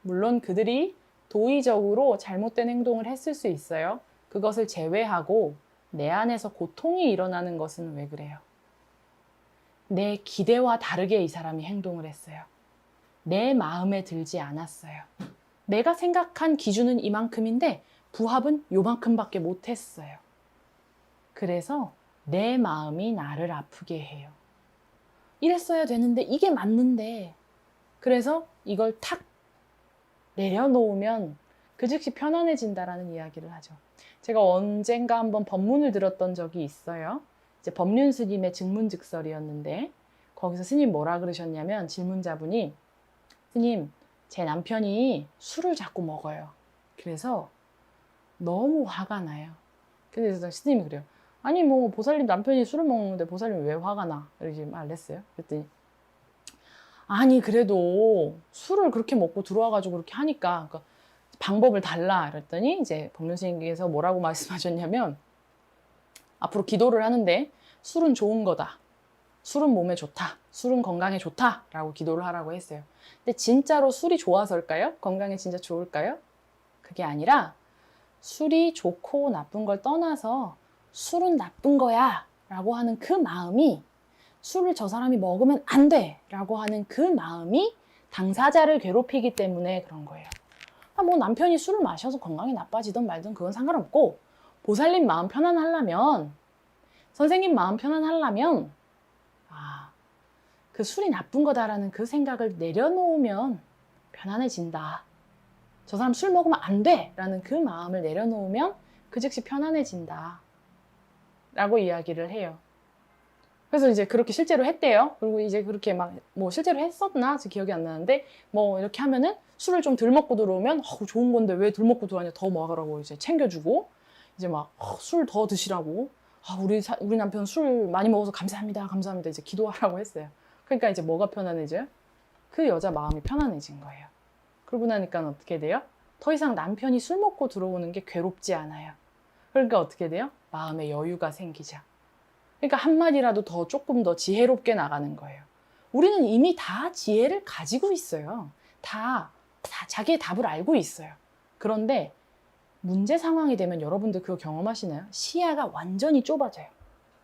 물론 그들이 도의적으로 잘못된 행동을 했을 수 있어요. 그것을 제외하고 내 안에서 고통이 일어나는 것은 왜 그래요? 내 기대와 다르게 이 사람이 행동을 했어요. 내 마음에 들지 않았어요. 내가 생각한 기준은 이만큼인데 부합은 요만큼밖에 못했어요. 그래서 내 마음이 나를 아프게 해요. 이랬어야 되는데 이게 맞는데 그래서 이걸 탁 내려놓으면 그 즉시 편안해진다라는 이야기를 하죠. 제가 언젠가 한번 법문을 들었던 적이 있어요. 이제 법륜 스님의 증문즉설이었는데 거기서 스님 뭐라 그러셨냐면 질문자분이 스님, 제 남편이 술을 자꾸 먹어요. 그래서 너무 화가 나요. 그래서 스님이 그래요. 아니 뭐 보살님 남편이 술을 먹는데 보살님이 왜 화가 나? 이렇게 말했어요. 그랬더니 아니 그래도 술을 그렇게 먹고 들어와가지고 그렇게 하니까 그러니까 방법을 달라 이랬더니 이제 법륜 스님께서 뭐라고 말씀하셨냐면 앞으로 기도를 하는데 술은 좋은 거다. 술은 몸에 좋다. 술은 건강에 좋다. 라고 기도를 하라고 했어요. 근데 진짜로 술이 좋아서일까요? 건강에 진짜 좋을까요? 그게 아니라 술이 좋고 나쁜 걸 떠나서 술은 나쁜 거야 라고 하는 그 마음이 술을 저 사람이 먹으면 안 돼 라고 하는 그 마음이 당사자를 괴롭히기 때문에 그런 거예요. 뭐 남편이 술을 마셔서 건강이 나빠지든 말든 그건 상관없고 보살님 마음 편안하려면 선생님 마음 편안하려면 그 술이 나쁜 거다라는 그 생각을 내려놓으면 편안해진다. 저 사람 술 먹으면 안 돼! 라는 그 마음을 내려놓으면 그 즉시 편안해진다. 라고 이야기를 해요. 그래서 이제 그렇게 실제로 했대요. 그리고 이제 그렇게 실제로 했었나? 기억이 안 나는데, 이렇게 하면은 술을 좀 덜 먹고 들어오면, 좋은 건데 왜 덜 먹고 들어왔냐? 더 먹으라고 이제 챙겨주고, 이제 술 더 드시라고, 우리 남편 술 많이 먹어서 감사합니다. 감사합니다. 이제 기도하라고 했어요. 그러니까 이제 뭐가 편안해져요? 그 여자 마음이 편안해진 거예요. 그러고 나니까 어떻게 돼요? 더 이상 남편이 술 먹고 들어오는 게 괴롭지 않아요. 그러니까 어떻게 돼요? 마음의 여유가 생기죠. 그러니까 한마디라도 조금 더 지혜롭게 나가는 거예요. 우리는 이미 다 지혜를 가지고 있어요. 다 자기의 답을 알고 있어요. 그런데 문제 상황이 되면 여러분들 그거 경험하시나요? 시야가 완전히 좁아져요.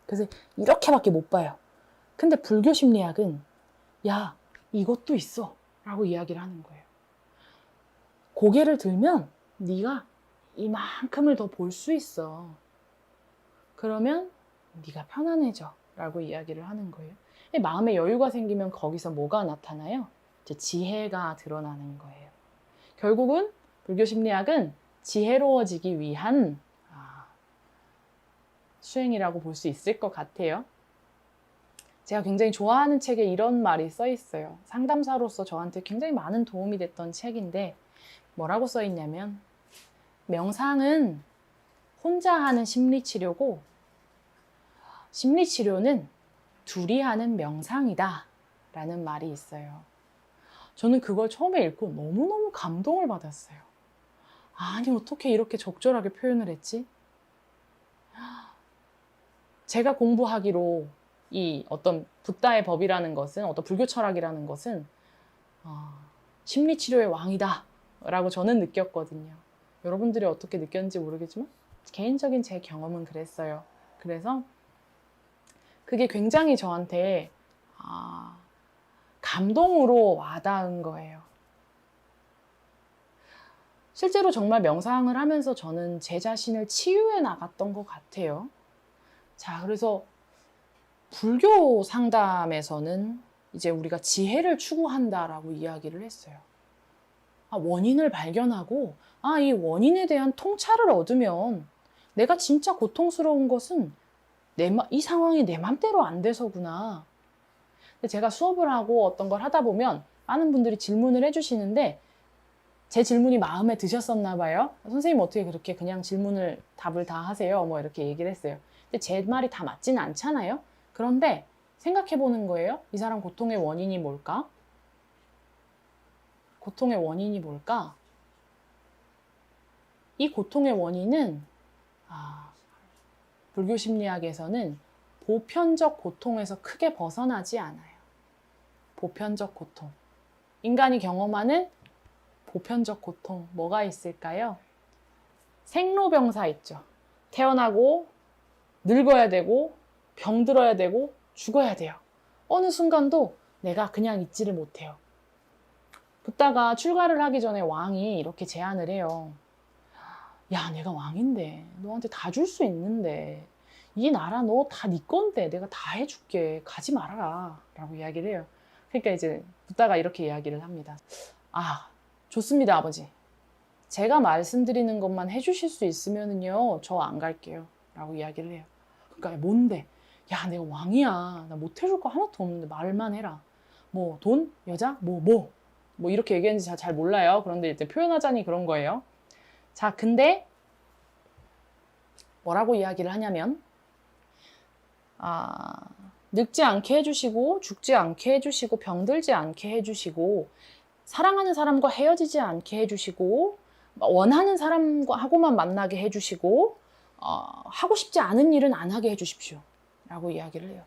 그래서 이렇게밖에 못 봐요. 근데 불교 심리학은 야, 이것도 있어 라고 이야기를 하는 거예요. 고개를 들면 네가 이만큼을 더 볼 수 있어. 그러면 네가 편안해져 라고 이야기를 하는 거예요. 마음의 여유가 생기면 거기서 뭐가 나타나요? 이제 지혜가 드러나는 거예요. 결국은 불교 심리학은 지혜로워지기 위한 수행이라고 볼 수 있을 것 같아요. 제가 굉장히 좋아하는 책에 이런 말이 써 있어요. 상담사로서 저한테 굉장히 많은 도움이 됐던 책인데 뭐라고 써 있냐면 명상은 혼자 하는 심리치료고 심리치료는 둘이 하는 명상이다 라는 말이 있어요. 저는 그걸 처음에 읽고 너무너무 감동을 받았어요. 아니 어떻게 이렇게 적절하게 표현을 했지? 제가 공부하기로 이 어떤 붓다의 법이라는 것은 어떤 불교 철학이라는 것은 심리치료의 왕이다 라고 저는 느꼈거든요. 여러분들이 어떻게 느꼈는지 모르겠지만 개인적인 제 경험은 그랬어요. 그래서 그게 굉장히 저한테 감동으로 와닿은 거예요. 실제로 정말 명상을 하면서 저는 제 자신을 치유해 나갔던 것 같아요. 자, 그래서 불교 상담에서는 이제 우리가 지혜를 추구한다라고 이야기를 했어요. 원인을 발견하고, 이 원인에 대한 통찰을 얻으면 내가 진짜 고통스러운 것은 이 상황이 내 맘대로 안 돼서구나. 근데 제가 수업을 하고 어떤 걸 하다 보면 많은 분들이 질문을 해주시는데 제 질문이 마음에 드셨었나 봐요. 선생님 어떻게 그렇게 그냥 답을 다 하세요? 뭐 이렇게 얘기를 했어요. 근데 제 말이 다 맞지는 않잖아요. 그런데 생각해 보는 거예요. 이 사람 고통의 원인이 뭘까? 고통의 원인이 뭘까? 이 고통의 원인은 불교 심리학에서는 보편적 고통에서 크게 벗어나지 않아요. 보편적 고통. 인간이 경험하는 보편적 고통, 뭐가 있을까요? 생로병사 있죠. 태어나고 늙어야 되고 병들어야 되고 죽어야 돼요. 어느 순간도 내가 그냥 있지를 못해요. 붓다가 출가를 하기 전에 왕이 이렇게 제안을 해요. 야, 내가 왕인데 너한테 다 줄 수 있는데 이 나라 너 다 네 건데 내가 다 해줄게. 가지 말아라 라고 이야기를 해요. 그러니까 이제 붓다가 이렇게 이야기를 합니다. 좋습니다, 아버지. 제가 말씀드리는 것만 해주실 수 있으면은요, 저 안 갈게요 라고 이야기를 해요. 그러니까 뭔데? 야, 내가 왕이야. 나 못 해줄 거 하나도 없는데 말만 해라. 뭐 돈? 여자? 뭐 이렇게 얘기했는지 잘 몰라요. 그런데 이제 표현하자니 그런 거예요. 자, 근데 뭐라고 이야기를 하냐면 늙지 않게 해주시고 죽지 않게 해주시고 병들지 않게 해주시고 사랑하는 사람과 헤어지지 않게 해주시고 원하는 사람하고만 만나게 해주시고 하고 싶지 않은 일은 안 하게 해주십시오 라고 이야기를 해요.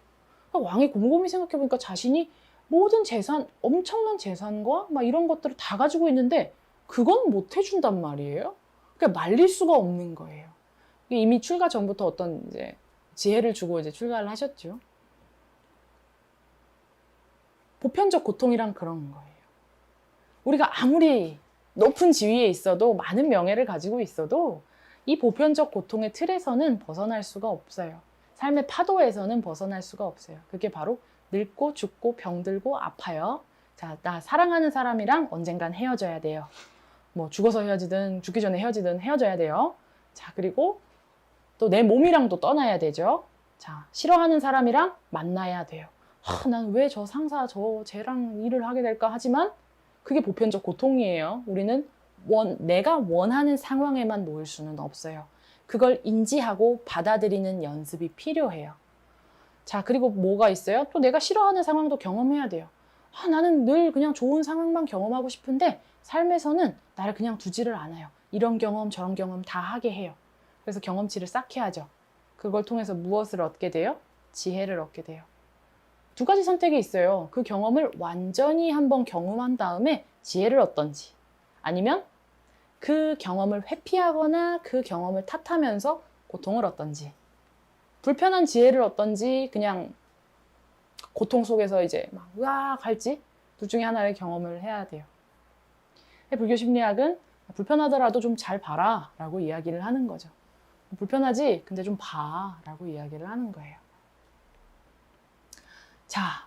그러니까 왕이 곰곰이 생각해보니까 자신이 모든 재산, 엄청난 재산과 막 이런 것들을 다 가지고 있는데 그건 못 해준단 말이에요. 그러니까 말릴 수가 없는 거예요. 이미 출가 전부터 어떤 이제 지혜를 주고 이제 출가를 하셨죠. 보편적 고통이란 그런 거예요. 우리가 아무리 높은 지위에 있어도 많은 명예를 가지고 있어도 이 보편적 고통의 틀에서는 벗어날 수가 없어요. 삶의 파도에서는 벗어날 수가 없어요. 그게 바로 늙고 죽고 병들고 아파요. 자, 나 사랑하는 사람이랑 언젠간 헤어져야 돼요. 뭐 죽어서 헤어지든 죽기 전에 헤어지든 헤어져야 돼요. 자, 그리고 또 내 몸이랑 또 떠나야 되죠. 자, 싫어하는 사람이랑 만나야 돼요. 난 왜 저 상사 쟤랑 일을 하게 될까 하지만 그게 보편적 고통이에요. 우리는 내가 원하는 상황에만 놓일 수는 없어요. 그걸 인지하고 받아들이는 연습이 필요해요. 자, 그리고 뭐가 있어요? 또 내가 싫어하는 상황도 경험해야 돼요. 나는 늘 그냥 좋은 상황만 경험하고 싶은데 삶에서는 나를 그냥 두지를 않아요. 이런 경험 저런 경험 다 하게 해요. 그래서 경험치를 쌓게 하죠. 그걸 통해서 무엇을 얻게 돼요? 지혜를 얻게 돼요. 두 가지 선택이 있어요. 그 경험을 완전히 한번 경험한 다음에 지혜를 얻던지 아니면 그 경험을 회피하거나 그 경험을 탓하면서 고통을 얻던지 불편한 지혜를 얻던지 그냥 고통 속에서 이제 막 으악 할지 둘 중에 하나를 경험을 해야 돼요. 불교 심리학은 불편하더라도 좀 잘 봐라 라고 이야기를 하는 거죠. 불편하지? 근데 좀 봐 라고 이야기를 하는 거예요. 자,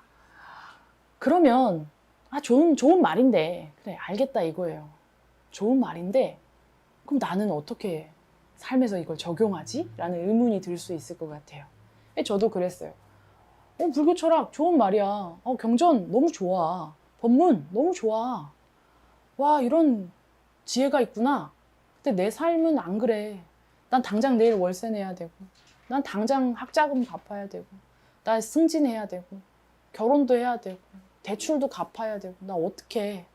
그러면 좋은 말인데 그래 알겠다 이거예요. 좋은 말인데 그럼 나는 어떻게 삶에서 이걸 적용하지? 라는 의문이 들 수 있을 것 같아요. 저도 그랬어요. 불교 철학 좋은 말이야. 경전 너무 좋아. 법문 너무 좋아. 와, 이런 지혜가 있구나. 근데 내 삶은 안 그래. 난 당장 내일 월세 내야 되고, 난 당장 학자금 갚아야 되고, 나 승진해야 되고, 결혼도 해야 되고, 대출도 갚아야 되고, 나 어떻게 해?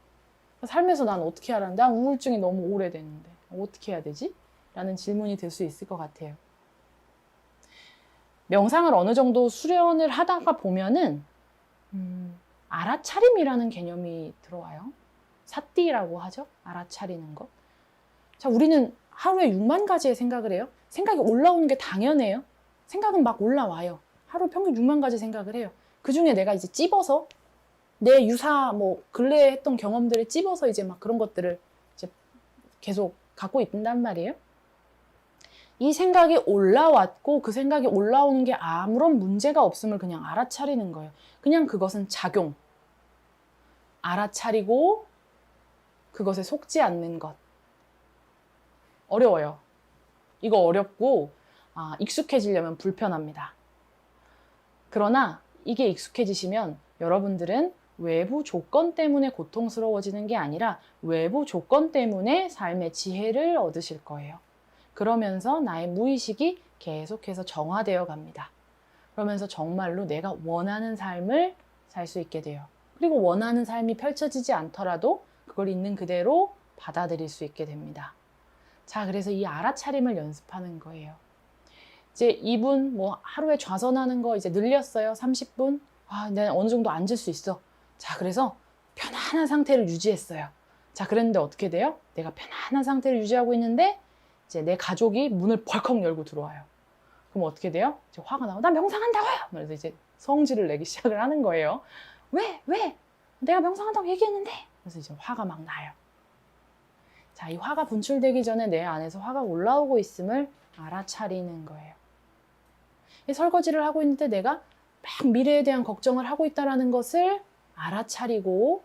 삶에서 난 어떻게 하라는데? 난 우울증이 너무 오래됐는데 어떻게 해야 되지? 라는 질문이 들 수 있을 것 같아요. 명상을 어느 정도 수련을 하다가 보면은 알아차림이라는 개념이 들어와요. 사띠라고 하죠. 알아차리는 것. 자, 우리는 하루에 6만 가지의 생각을 해요. 생각이 올라오는 게 당연해요. 생각은 막 올라와요. 하루 평균 6만 가지 생각을 해요. 그 중에 내가 이제 찝어서 내 유사 뭐 근래에 했던 경험들을 찝어서 이제 막 그런 것들을 이제 계속 갖고 있단 말이에요. 이 생각이 올라왔고 그 생각이 올라오는 게 아무런 문제가 없음을 그냥 알아차리는 거예요. 그냥 그것은 작용. 알아차리고 그것에 속지 않는 것. 어려워요. 이거 어렵고 익숙해지려면 불편합니다. 그러나 이게 익숙해지시면 여러분들은 외부 조건 때문에 고통스러워지는 게 아니라 외부 조건 때문에 삶의 지혜를 얻으실 거예요. 그러면서 나의 무의식이 계속해서 정화되어 갑니다. 그러면서 정말로 내가 원하는 삶을 살 수 있게 돼요. 그리고 원하는 삶이 펼쳐지지 않더라도 그걸 있는 그대로 받아들일 수 있게 됩니다. 자, 그래서 이 알아차림을 연습하는 거예요. 이제 2분, 뭐 하루에 좌선하는 거 이제 늘렸어요. 30분. 내가 어느 정도 앉을 수 있어. 자, 그래서 편안한 상태를 유지했어요. 자, 그랬는데 어떻게 돼요? 내가 편안한 상태를 유지하고 있는데 이제 내 가족이 문을 벌컥 열고 들어와요. 그럼 어떻게 돼요? 이제 화가 나고, 나 명상한다고요! 그래서 이제 성질을 내기 시작을 하는 거예요. 왜? 내가 명상한다고 얘기했는데! 그래서 이제 화가 막 나요. 자, 이 화가 분출되기 전에 내 안에서 화가 올라오고 있음을 알아차리는 거예요. 이 설거지를 하고 있는데 내가 막 미래에 대한 걱정을 하고 있다는 것을 알아차리고,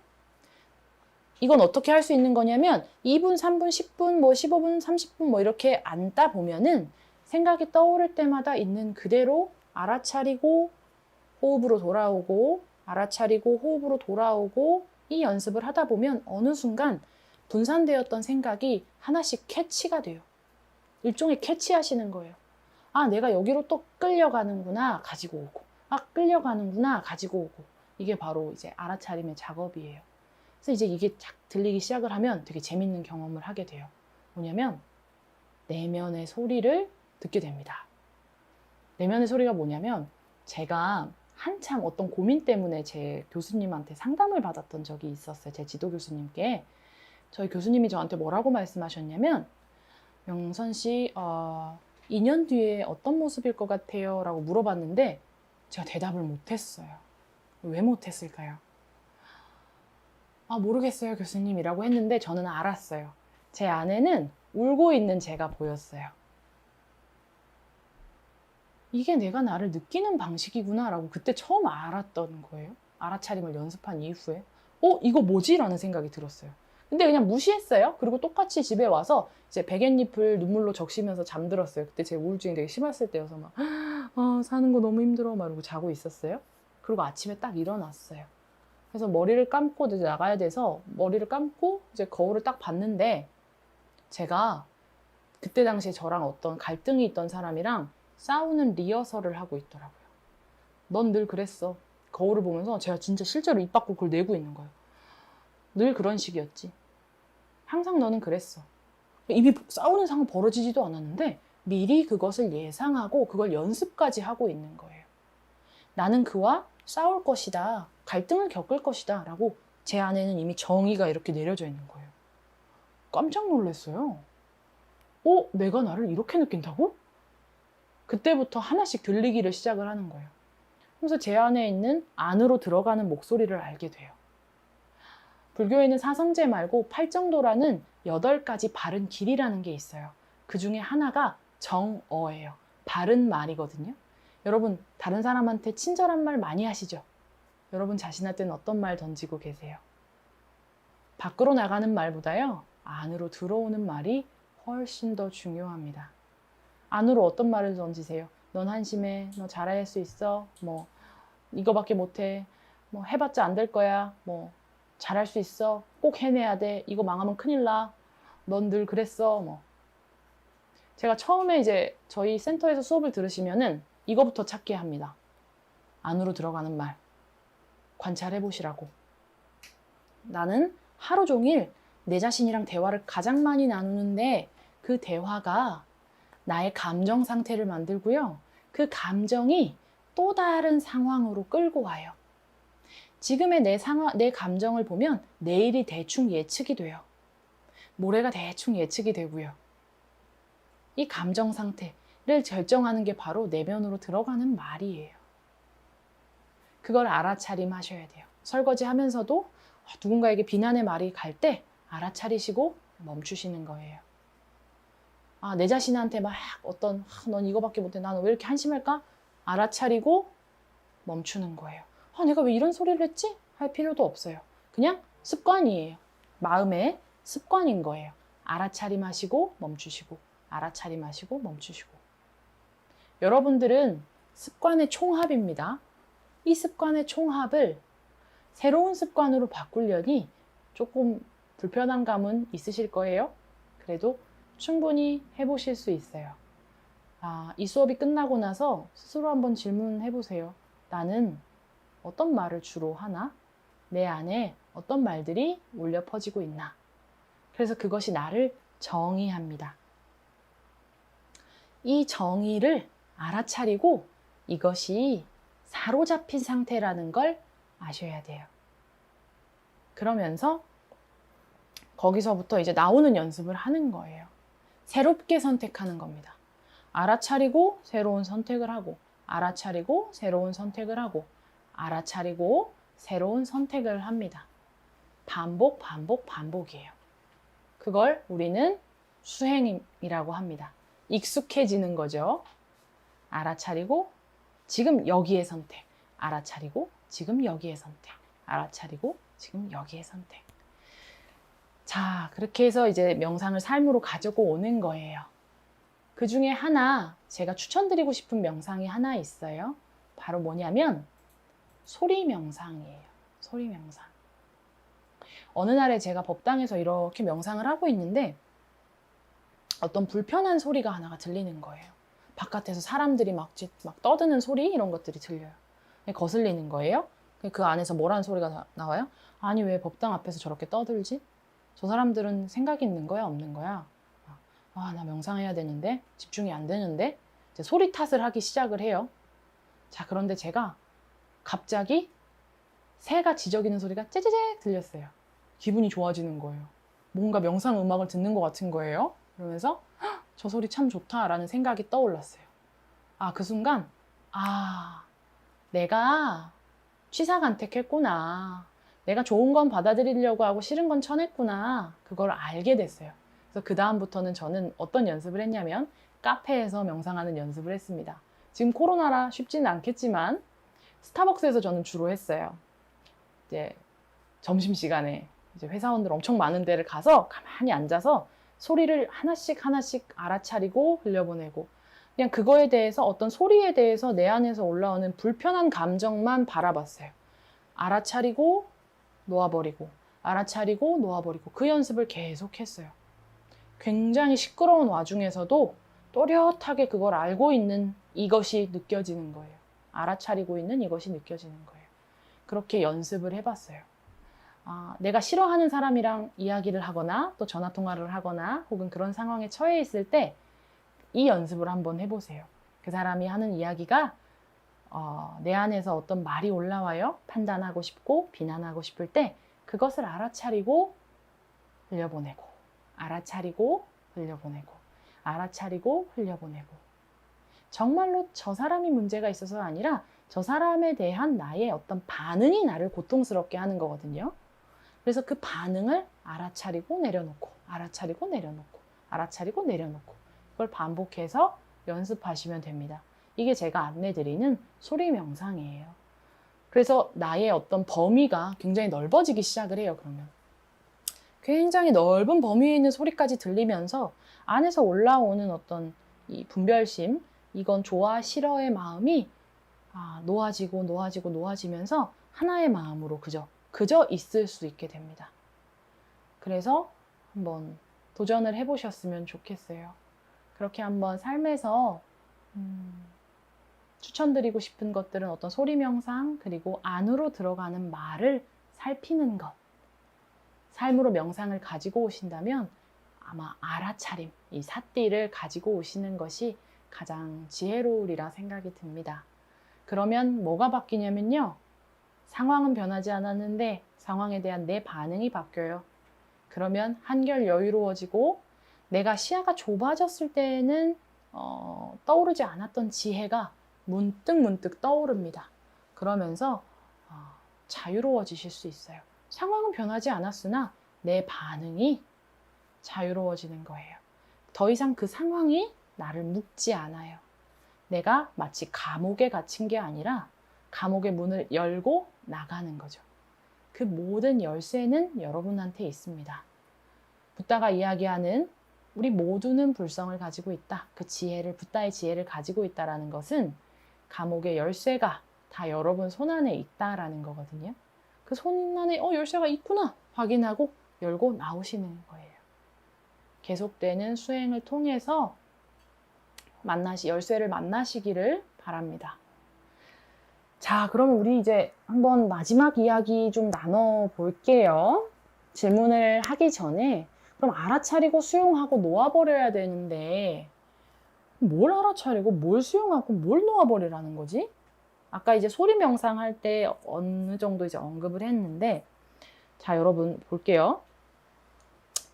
이건 어떻게 할 수 있는 거냐면 2분, 3분, 10분, 뭐 15분, 30분 뭐 이렇게 앉다 보면은 생각이 떠오를 때마다 있는 그대로 알아차리고 호흡으로 돌아오고 알아차리고 호흡으로 돌아오고, 이 연습을 하다 보면 어느 순간 분산되었던 생각이 하나씩 캐치가 돼요. 일종의 캐치하시는 거예요. 내가 여기로 또 끌려가는구나 가지고 오고, 끌려가는구나 가지고 오고. 이게 바로 이제 알아차림의 작업이에요. 그래서 이제 이게 쫙 들리기 시작을 하면 되게 재밌는 경험을 하게 돼요. 뭐냐면 내면의 소리를 듣게 됩니다. 내면의 소리가 뭐냐면, 제가 한참 어떤 고민 때문에 제 교수님한테 상담을 받았던 적이 있었어요. 제 지도 교수님께. 저희 교수님이 저한테 뭐라고 말씀하셨냐면, 명선 씨, 2년 뒤에 어떤 모습일 것 같아요? 라고 물어봤는데 제가 대답을 못했어요. 왜 못했을까요? 모르겠어요, 교수님이라고 했는데 저는 알았어요. 제 안에는 울고 있는 제가 보였어요. 이게 내가 나를 느끼는 방식이구나 라고 그때 처음 알았던 거예요. 알아차림을 연습한 이후에 이거 뭐지? 라는 생각이 들었어요. 근데 그냥 무시했어요. 그리고 똑같이 집에 와서 이제 베갯잎을 눈물로 적시면서 잠들었어요. 그때 제 우울증이 되게 심했을 때여서 막 사는 거 너무 힘들어 막 이러고 자고 있었어요. 그리고 아침에 딱 일어났어요. 그래서 머리를 감고 이제 나가야 돼서 머리를 감고 이제 거울을 딱 봤는데, 제가 그때 당시에 저랑 어떤 갈등이 있던 사람이랑 싸우는 리허설을 하고 있더라고요. 넌 늘 그랬어. 거울을 보면서 제가 진짜 실제로 입 밖으로 그걸 내고 있는 거예요. 늘 그런 식이었지. 항상 너는 그랬어. 이미 싸우는 상황 벌어지지도 않았는데 미리 그것을 예상하고 그걸 연습까지 하고 있는 거예요. 나는 그와 싸울 것이다. 갈등을 겪을 것이다. 라고 제 안에는 이미 정의가 이렇게 내려져 있는 거예요. 깜짝 놀랐어요. 내가 나를 이렇게 느낀다고? 그때부터 하나씩 들리기를 시작을 하는 거예요. 그래서 제 안에 있는 안으로 들어가는 목소리를 알게 돼요. 불교에는 사성제 말고 팔정도라는 8가지 바른 길이라는 게 있어요. 그 중에 하나가 정어예요. 바른 말이거든요. 여러분, 다른 사람한테 친절한 말 많이 하시죠? 여러분 자신한테는 어떤 말 던지고 계세요? 밖으로 나가는 말보다요, 안으로 들어오는 말이 훨씬 더 중요합니다. 안으로 어떤 말을 던지세요? 넌 한심해. 너 잘할 수 있어. 뭐 이거밖에 못해. 뭐 해봤자 안 될 거야. 뭐 잘할 수 있어. 꼭 해내야 돼. 이거 망하면 큰일 나. 넌 늘 그랬어. 뭐 제가 처음에 이제 저희 센터에서 수업을 들으시면은 이거부터 찾게 합니다. 안으로 들어가는 말. 관찰해 보시라고. 나는 하루 종일 내 자신이랑 대화를 가장 많이 나누는데 그 대화가 나의 감정 상태를 만들고요. 그 감정이 또 다른 상황으로 끌고 와요. 지금의 내 감정을 보면 내일이 대충 예측이 돼요. 모레가 대충 예측이 되고요. 이 감정 상태를 결정하는 게 바로 내면으로 들어가는 말이에요. 그걸 알아차림하셔야 돼요. 설거지 하면서도 누군가에게 비난의 말이 갈 때 알아차리시고 멈추시는 거예요. 내 자신한테 막 넌 이거밖에 못해. 나는 왜 이렇게 한심할까? 알아차리고 멈추는 거예요. 내가 왜 이런 소리를 했지? 할 필요도 없어요. 그냥 습관이에요. 마음의 습관인 거예요. 알아차림하시고 멈추시고, 알아차림하시고 멈추시고. 여러분들은 습관의 총합입니다. 이 습관의 총합을 새로운 습관으로 바꾸려니 조금 불편한 감은 있으실 거예요. 그래도 충분히 해보실 수 있어요. 이 수업이 끝나고 나서 스스로 한번 질문해 보세요. 나는 어떤 말을 주로 하나? 내 안에 어떤 말들이 울려 퍼지고 있나? 그래서 그것이 나를 정의합니다. 이 정의를 알아차리고 이것이 사로잡힌 상태라는 걸 아셔야 돼요. 그러면서 거기서부터 이제 나오는 연습을 하는 거예요. 새롭게 선택하는 겁니다. 알아차리고 새로운 선택을 하고, 알아차리고 새로운 선택을 하고, 알아차리고 새로운 선택을 합니다. 반복, 반복, 반복이에요. 그걸 우리는 수행이라고 합니다. 익숙해지는 거죠. 알아차리고 지금 여기에 선택, 알아차리고 지금 여기에 선택, 알아차리고 지금 여기에 선택. 자, 그렇게 해서 이제 명상을 삶으로 가지고 오는 거예요. 그 중에 하나 제가 추천드리고 싶은 명상이 하나 있어요. 바로 뭐냐면 소리 명상이에요. 소리 명상. 어느 날에 제가 법당에서 이렇게 명상을 하고 있는데 어떤 불편한 소리가 하나가 들리는 거예요. 바깥에서 사람들이 막 떠드는 소리 이런 것들이 들려요. 거슬리는 거예요. 그 안에서 뭐라는 소리가 나와요? 아니 왜 법당 앞에서 저렇게 떠들지? 저 사람들은 생각이 있는 거야 없는 거야? 나 명상해야 되는데 집중이 안 되는데 이제 소리 탓을 하기 시작을 해요. 자, 그런데 제가 갑자기 새가 지저귀는 소리가 째째재 들렸어요. 기분이 좋아지는 거예요. 뭔가 명상 음악을 듣는 것 같은 거예요. 그러면서 저 소리 참 좋다라는 생각이 떠올랐어요. 그 순간 내가 취사간택했구나. 내가 좋은 건 받아들이려고 하고 싫은 건 쳐냈구나. 그걸 알게 됐어요. 그래서 그 다음부터는 저는 어떤 연습을 했냐면 카페에서 명상하는 연습을 했습니다. 지금 코로나라 쉽지는 않겠지만 스타벅스에서 저는 주로 했어요. 이제 점심시간에 이제 회사원들 엄청 많은 데를 가서 가만히 앉아서 소리를 하나씩 하나씩 알아차리고 흘려보내고 그냥 그거에 대해서 어떤 소리에 대해서 내 안에서 올라오는 불편한 감정만 바라봤어요. 알아차리고 놓아버리고 알아차리고 놓아버리고 그 연습을 계속 했어요. 굉장히 시끄러운 와중에서도 또렷하게 그걸 알고 있는 이것이 느껴지는 거예요. 알아차리고 있는 이것이 느껴지는 거예요. 그렇게 연습을 해봤어요. 내가 싫어하는 사람이랑 이야기를 하거나 또 전화통화를 하거나 혹은 그런 상황에 처해 있을 때 이 연습을 한번 해보세요. 그 사람이 하는 이야기가 내 안에서 어떤 말이 올라와요. 판단하고 싶고 비난하고 싶을 때 그것을 알아차리고 흘려보내고 알아차리고 흘려보내고 알아차리고 흘려보내고 정말로 저 사람이 문제가 있어서 아니라 저 사람에 대한 나의 어떤 반응이 나를 고통스럽게 하는 거거든요. 그래서 그 반응을 알아차리고 내려놓고 알아차리고 내려놓고 알아차리고 내려놓고 그걸 반복해서 연습하시면 됩니다. 이게 제가 안내드리는 소리 명상이에요. 그래서 나의 어떤 범위가 굉장히 넓어지기 시작을 해요. 그러면 굉장히 넓은 범위에 있는 소리까지 들리면서 안에서 올라오는 어떤 이 분별심, 이건 좋아, 싫어의 마음이 놓아지면서 하나의 마음으로 그저 있을 수 있게 됩니다. 그래서 한번 도전을 해보셨으면 좋겠어요. 그렇게 한번 삶에서 추천드리고 싶은 것들은 어떤 소리 명상, 그리고 안으로 들어가는 말을 살피는 것. 삶으로 명상을 가지고 오신다면 아마 알아차림, 이 삿띠를 가지고 오시는 것이 가장 지혜로우리라 생각이 듭니다. 그러면 뭐가 바뀌냐면요. 상황은 변하지 않았는데 상황에 대한 내 반응이 바뀌어요. 그러면 한결 여유로워지고 내가 시야가 좁아졌을 때에는 떠오르지 않았던 지혜가 문득 떠오릅니다. 그러면서 자유로워지실 수 있어요. 상황은 변하지 않았으나 내 반응이 자유로워지는 거예요. 더 이상 그 상황이 나를 묶지 않아요. 내가 마치 감옥에 갇힌 게 아니라 감옥의 문을 열고 나가는 거죠. 그 모든 열쇠는 여러분한테 있습니다. 붓다가 이야기하는 우리 모두는 불성을 가지고 있다. 그 지혜를, 붓다의 지혜를 가지고 있다라는 것은 감옥의 열쇠가 다 여러분 손안에 있다라는 거거든요. 그 손안에 열쇠가 있구나 확인하고 열고 나오시는 거예요. 계속되는 수행을 통해서 열쇠를 만나시기를 바랍니다. 자, 그러면 우리 이제 한번 마지막 이야기 좀 나눠볼게요. 질문을 하기 전에 그럼 알아차리고 수용하고 놓아버려야 되는데 뭘 알아차리고 뭘 수용하고 뭘 놓아버리라는 거지? 아까 이제 소리 명상할 때 어느 정도 이제 언급을 했는데 자, 여러분 볼게요.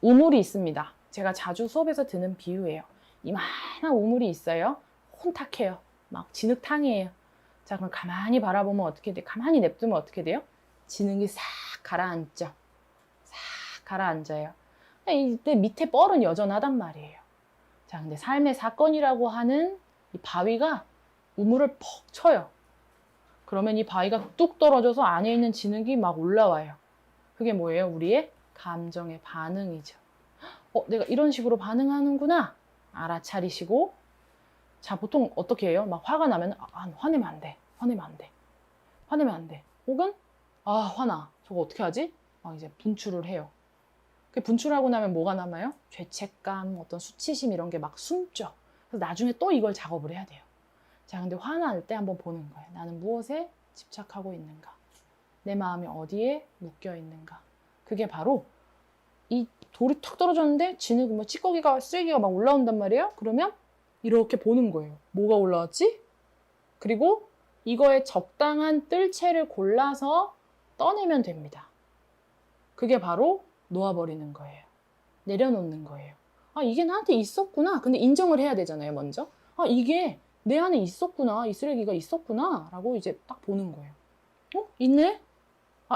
우물이 있습니다. 제가 자주 수업에서 드는 비유예요. 이만한 우물이 있어요. 혼탁해요. 막 진흙탕이에요. 자, 그럼 가만히 바라보면 어떻게 돼? 가만히 냅두면 어떻게 돼요? 진흙이 싹 가라앉죠. 싹 가라앉아요. 이때 밑에 뻘은 여전하단 말이에요. 자, 근데 삶의 사건이라고 하는 이 바위가 우물을 퍽 쳐요. 그러면 이 바위가 뚝 떨어져서 안에 있는 진흙이 막 올라와요. 그게 뭐예요? 우리의 감정의 반응이죠. 내가 이런 식으로 반응하는구나. 알아차리시고. 자, 보통 어떻게 해요? 막 화가 나면 화내면 안 돼. 화내면 안 돼. 화내면 안 돼. 혹은 화나. 저거 어떻게 하지? 막 이제 분출을 해요. 그 분출하고 나면 뭐가 남아요? 죄책감, 어떤 수치심 이런 게 막 숨죠. 그래서 나중에 또 이걸 작업을 해야 돼요. 자, 근데 화날 때 한번 보는 거예요. 나는 무엇에 집착하고 있는가? 내 마음이 어디에 묶여 있는가? 그게 바로 이 돌이 탁 떨어졌는데 진흙, 찌꺼기가, 쓰레기가 막 올라온단 말이에요. 그러면 이렇게 보는 거예요. 뭐가 올라왔지? 그리고 이거에 적당한 뜰채를 골라서 떠내면 됩니다. 그게 바로 놓아버리는 거예요. 내려놓는 거예요. 이게 나한테 있었구나. 근데 인정을 해야 되잖아요, 먼저. 이게 내 안에 있었구나. 이 쓰레기가 있었구나. 라고 이제 딱 보는 거예요. 있네?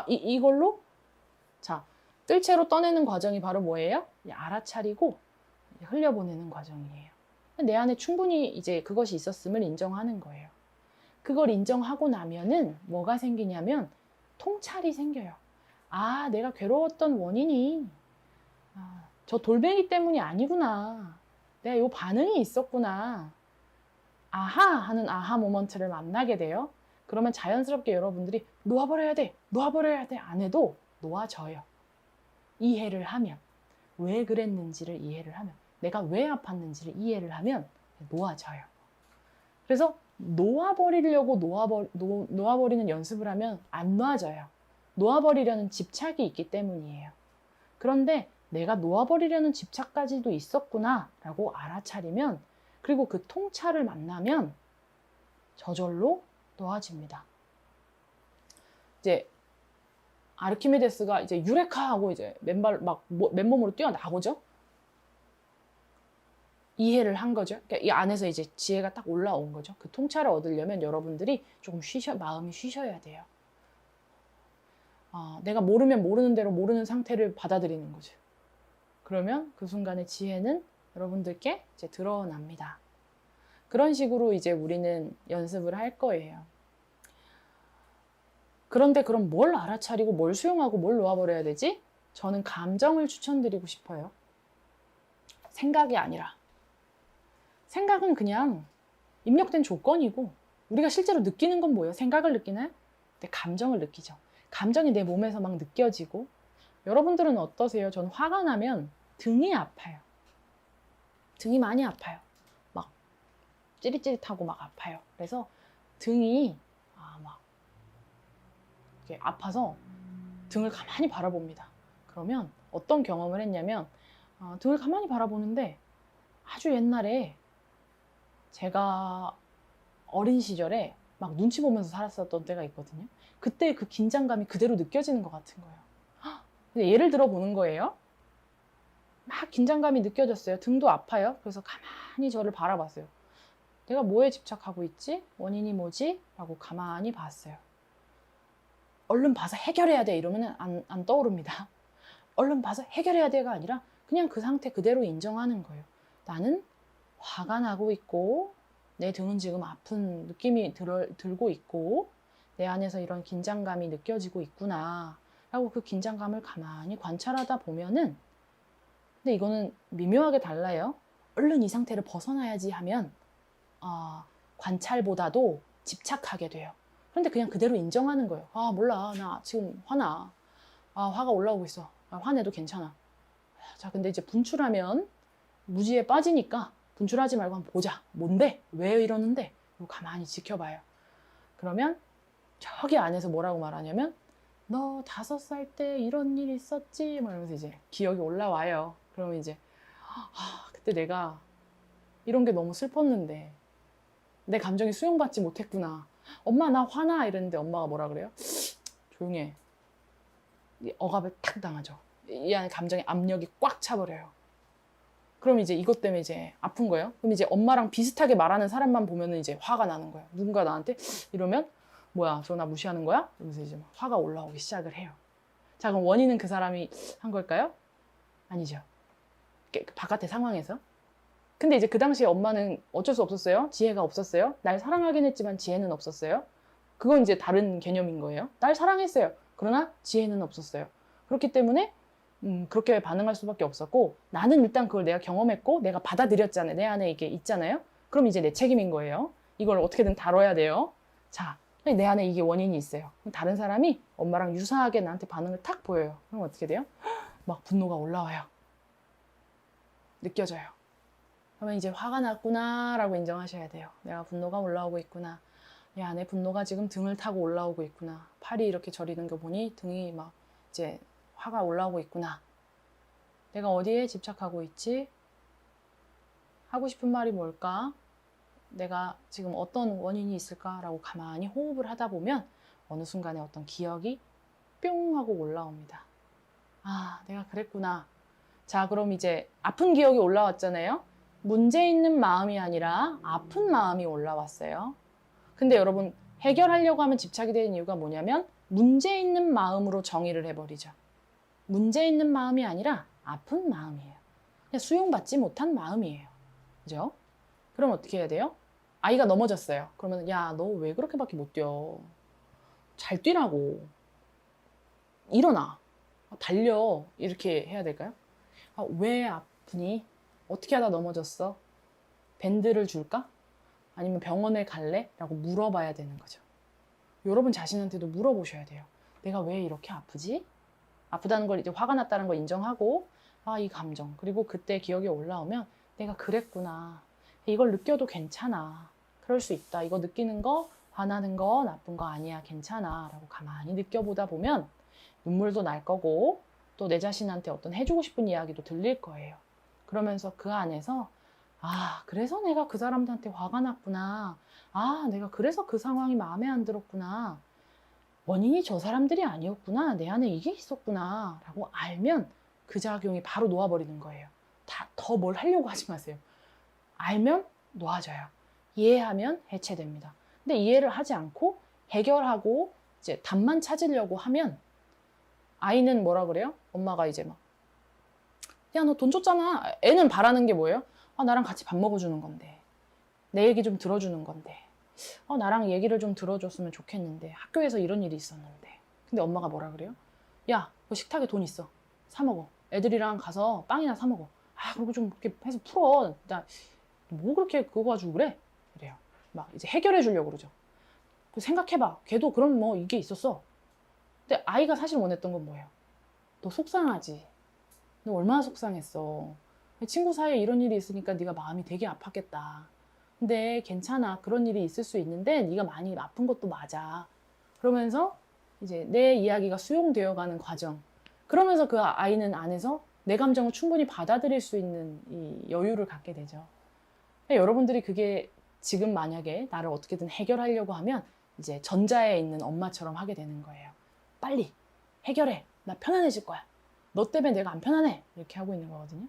이걸로? 자, 뜰채로 떠내는 과정이 바로 뭐예요? 알아차리고 흘려보내는 과정이에요. 내 안에 충분히 이제 그것이 있었음을 인정하는 거예요. 그걸 인정하고 나면은 뭐가 생기냐면 통찰이 생겨요. 내가 괴로웠던 원인이 저 돌멩이 때문이 아니구나. 내가 요 반응이 있었구나. 아하 하는 아하 모먼트를 만나게 돼요. 그러면 자연스럽게 여러분들이 놓아버려야 돼. 안 해도 놓아져요. 이해를 하면. 왜 그랬는지를 이해를 하면. 내가 왜 아팠는지를 이해를 하면 놓아져요. 그래서 놓아버리려고 놓아버리는 연습을 하면 안 놓아져요. 놓아버리려는 집착이 있기 때문이에요. 그런데 내가 놓아버리려는 집착까지도 있었구나 라고 알아차리면, 그리고 그 통찰을 만나면 저절로 놓아집니다. 이제 아르키메데스가 이제 유레카 하고 이제 맨몸으로 뛰어나오죠. 이해를 한 거죠. 그러니까 이 안에서 이제 지혜가 딱 올라온 거죠. 그 통찰을 얻으려면 여러분들이 조금 마음이 쉬셔야 돼요. 내가 모르면 모르는 대로 모르는 상태를 받아들이는 거죠. 그러면 그 순간의 지혜는 여러분들께 이제 드러납니다. 그런 식으로 이제 우리는 연습을 할 거예요. 그런데 그럼 뭘 알아차리고 뭘 수용하고 뭘 놓아버려야 되지? 저는 감정을 추천드리고 싶어요. 생각이 아니라. 생각은 그냥 입력된 조건이고 우리가 실제로 느끼는 건 뭐예요? 생각을 느끼나요? 내 감정을 느끼죠. 감정이 내 몸에서 막 느껴지고. 여러분들은 어떠세요? 전 화가 나면 등이 아파요. 등이 많이 아파요. 막 찌릿찌릿하고 막 아파요. 그래서 등이 막 이렇게 아파서 등을 가만히 바라봅니다. 그러면 어떤 경험을 했냐면 등을 가만히 바라보는데 아주 옛날에 제가 어린 시절에 막 눈치 보면서 살았었던 때가 있거든요. 그때 그 긴장감이 그대로 느껴지는 것 같은 거예요. 근데 예를 들어 보는 거예요. 막 긴장감이 느껴졌어요. 등도 아파요. 그래서 가만히 저를 바라봤어요. 내가 뭐에 집착하고 있지? 원인이 뭐지? 라고 가만히 봤어요. 얼른 봐서 해결해야 돼 이러면 안 떠오릅니다. 얼른 봐서 해결해야 돼가 아니라 그냥 그 상태 그대로 인정하는 거예요. 나는 화가 나고 있고 내 등은 지금 아픈 느낌이 들고 있고 내 안에서 이런 긴장감이 느껴지고 있구나 라고 그 긴장감을 가만히 관찰하다 보면은, 근데 이거는 미묘하게 달라요. 얼른 이 상태를 벗어나야지 하면 관찰보다도 집착하게 돼요. 그런데 그냥 그대로 인정하는 거예요. 몰라, 나 지금 화나. 화가 올라오고 있어. 화내도 괜찮아. 자, 근데 이제 분출하면 무지에 빠지니까 분출하지 말고 한번 보자. 뭔데? 왜 이러는데? 그리고 가만히 지켜봐요. 그러면 저기 안에서 뭐라고 말하냐면 너 5살 때 이런 일이 있었지? 이러면서 이제 기억이 올라와요. 그러면 이제 그때 내가 이런 게 너무 슬펐는데 내 감정이 수용받지 못했구나. 엄마 나 화나 이랬는데 엄마가 뭐라 그래요? 조용히 해. 억압을 탁 당하죠. 이 안에 감정의 압력이 꽉 차버려요. 그럼 이제 이것 때문에 이제 아픈 거예요. 그럼 이제 엄마랑 비슷하게 말하는 사람만 보면은 이제 화가 나는 거예요. 누군가 나한테 이러면 뭐야, 저 나 무시하는 거야? 이러면서 이제 막 화가 올라오기 시작을 해요. 자, 그럼 원인은 그 사람이 한 걸까요? 아니죠. 바깥의 상황에서. 근데 이제 그 당시에 엄마는 어쩔 수 없었어요. 지혜가 없었어요. 날 사랑하긴 했지만 지혜는 없었어요. 그건 이제 다른 개념인 거예요. 날 사랑했어요. 그러나 지혜는 없었어요. 그렇기 때문에 그렇게 반응할 수밖에 없었고, 나는 일단 그걸 내가 경험했고 내가 받아들였잖아요. 내 안에 이게 있잖아요. 그럼 이제 내 책임인 거예요. 이걸 어떻게든 다뤄야 돼요. 자, 내 안에 이게 원인이 있어요. 다른 사람이 엄마랑 유사하게 나한테 반응을 탁 보여요. 그럼 어떻게 돼요? 막 분노가 올라와요. 느껴져요. 그러면 이제 화가 났구나 라고 인정하셔야 돼요. 내가 분노가 올라오고 있구나. 내 안에 분노가 지금 등을 타고 올라오고 있구나. 팔이 이렇게 저리는 거 보니 등이 막 이제 화가 올라오고 있구나. 내가 어디에 집착하고 있지? 하고 싶은 말이 뭘까? 내가 지금 어떤 원인이 있을까라고 가만히 호흡을 하다 보면 어느 순간에 어떤 기억이 뿅 하고 올라옵니다. 내가 그랬구나. 자, 그럼 이제 아픈 기억이 올라왔잖아요. 문제 있는 마음이 아니라 아픈 마음이 올라왔어요. 근데 여러분, 해결하려고 하면 집착이 되는 이유가 뭐냐면 문제 있는 마음으로 정의를 해버리죠. 문제 있는 마음이 아니라 아픈 마음이에요. 그냥 수용받지 못한 마음이에요. 그죠? 그럼 어떻게 해야 돼요? 아이가 넘어졌어요. 그러면 야, 너 왜 그렇게밖에 못 뛰어? 잘 뛰라고. 일어나. 달려. 이렇게 해야 될까요? 왜 아프니? 어떻게 하다 넘어졌어? 밴드를 줄까? 아니면 병원에 갈래? 라고 물어봐야 되는 거죠. 여러분 자신한테도 물어보셔야 돼요. 내가 왜 이렇게 아프지? 아프다는 걸 이제 화가 났다는 걸 인정하고, 이 감정. 그리고 그때 기억이 올라오면 내가 그랬구나. 이걸 느껴도 괜찮아. 그럴 수 있다. 이거 느끼는 거, 화나는 거, 나쁜 거 아니야. 괜찮아. 라고 가만히 느껴보다 보면 눈물도 날 거고, 또 내 자신한테 어떤 해주고 싶은 이야기도 들릴 거예요. 그러면서 그 안에서 그래서 내가 그 사람들한테 화가 났구나. 내가 그래서 그 상황이 마음에 안 들었구나. 원인이 저 사람들이 아니었구나. 내 안에 이게 있었구나. 라고 알면 그 작용이 바로 놓아버리는 거예요. 더 뭘 하려고 하지 마세요. 알면 놓아져요. 이해하면 해체됩니다. 근데 이해를 하지 않고 해결하고 이제 답만 찾으려고 하면 아이는 뭐라 그래요? 엄마가 이제 막, 야, 너 돈 줬잖아. 애는 바라는 게 뭐예요? 나랑 같이 밥 먹어주는 건데. 내 얘기 좀 들어주는 건데. 나랑 얘기를 좀 들어줬으면 좋겠는데. 학교에서 이런 일이 있었는데. 근데 엄마가 뭐라 그래요? 야, 너 식탁에 돈 있어. 사 먹어. 애들이랑 가서 빵이나 사 먹어. 그리고 좀 이렇게 해서 풀어. 나 뭐 그렇게 그거 가지고 그래? 이래요. 막 이제 해결해 주려고 그러죠. 생각해봐. 걔도 그런 뭐 이게 있었어. 근데 아이가 사실 원했던 건 뭐예요? 너 속상하지? 너 얼마나 속상했어? 친구 사이에 이런 일이 있으니까 네가 마음이 되게 아팠겠다. 근데 괜찮아. 그런 일이 있을 수 있는데 네가 많이 아픈 것도 맞아. 그러면서 이제 내 이야기가 수용되어 가는 과정. 그러면서 그 아이는 안에서 내 감정을 충분히 받아들일 수 있는 이 여유를 갖게 되죠. 여러분들이 그게 지금 만약에 나를 어떻게든 해결하려고 하면 이제 전자에 있는 엄마처럼 하게 되는 거예요. 빨리 해결해. 나 편안해질 거야. 너 때문에 내가 안 편안해. 이렇게 하고 있는 거거든요.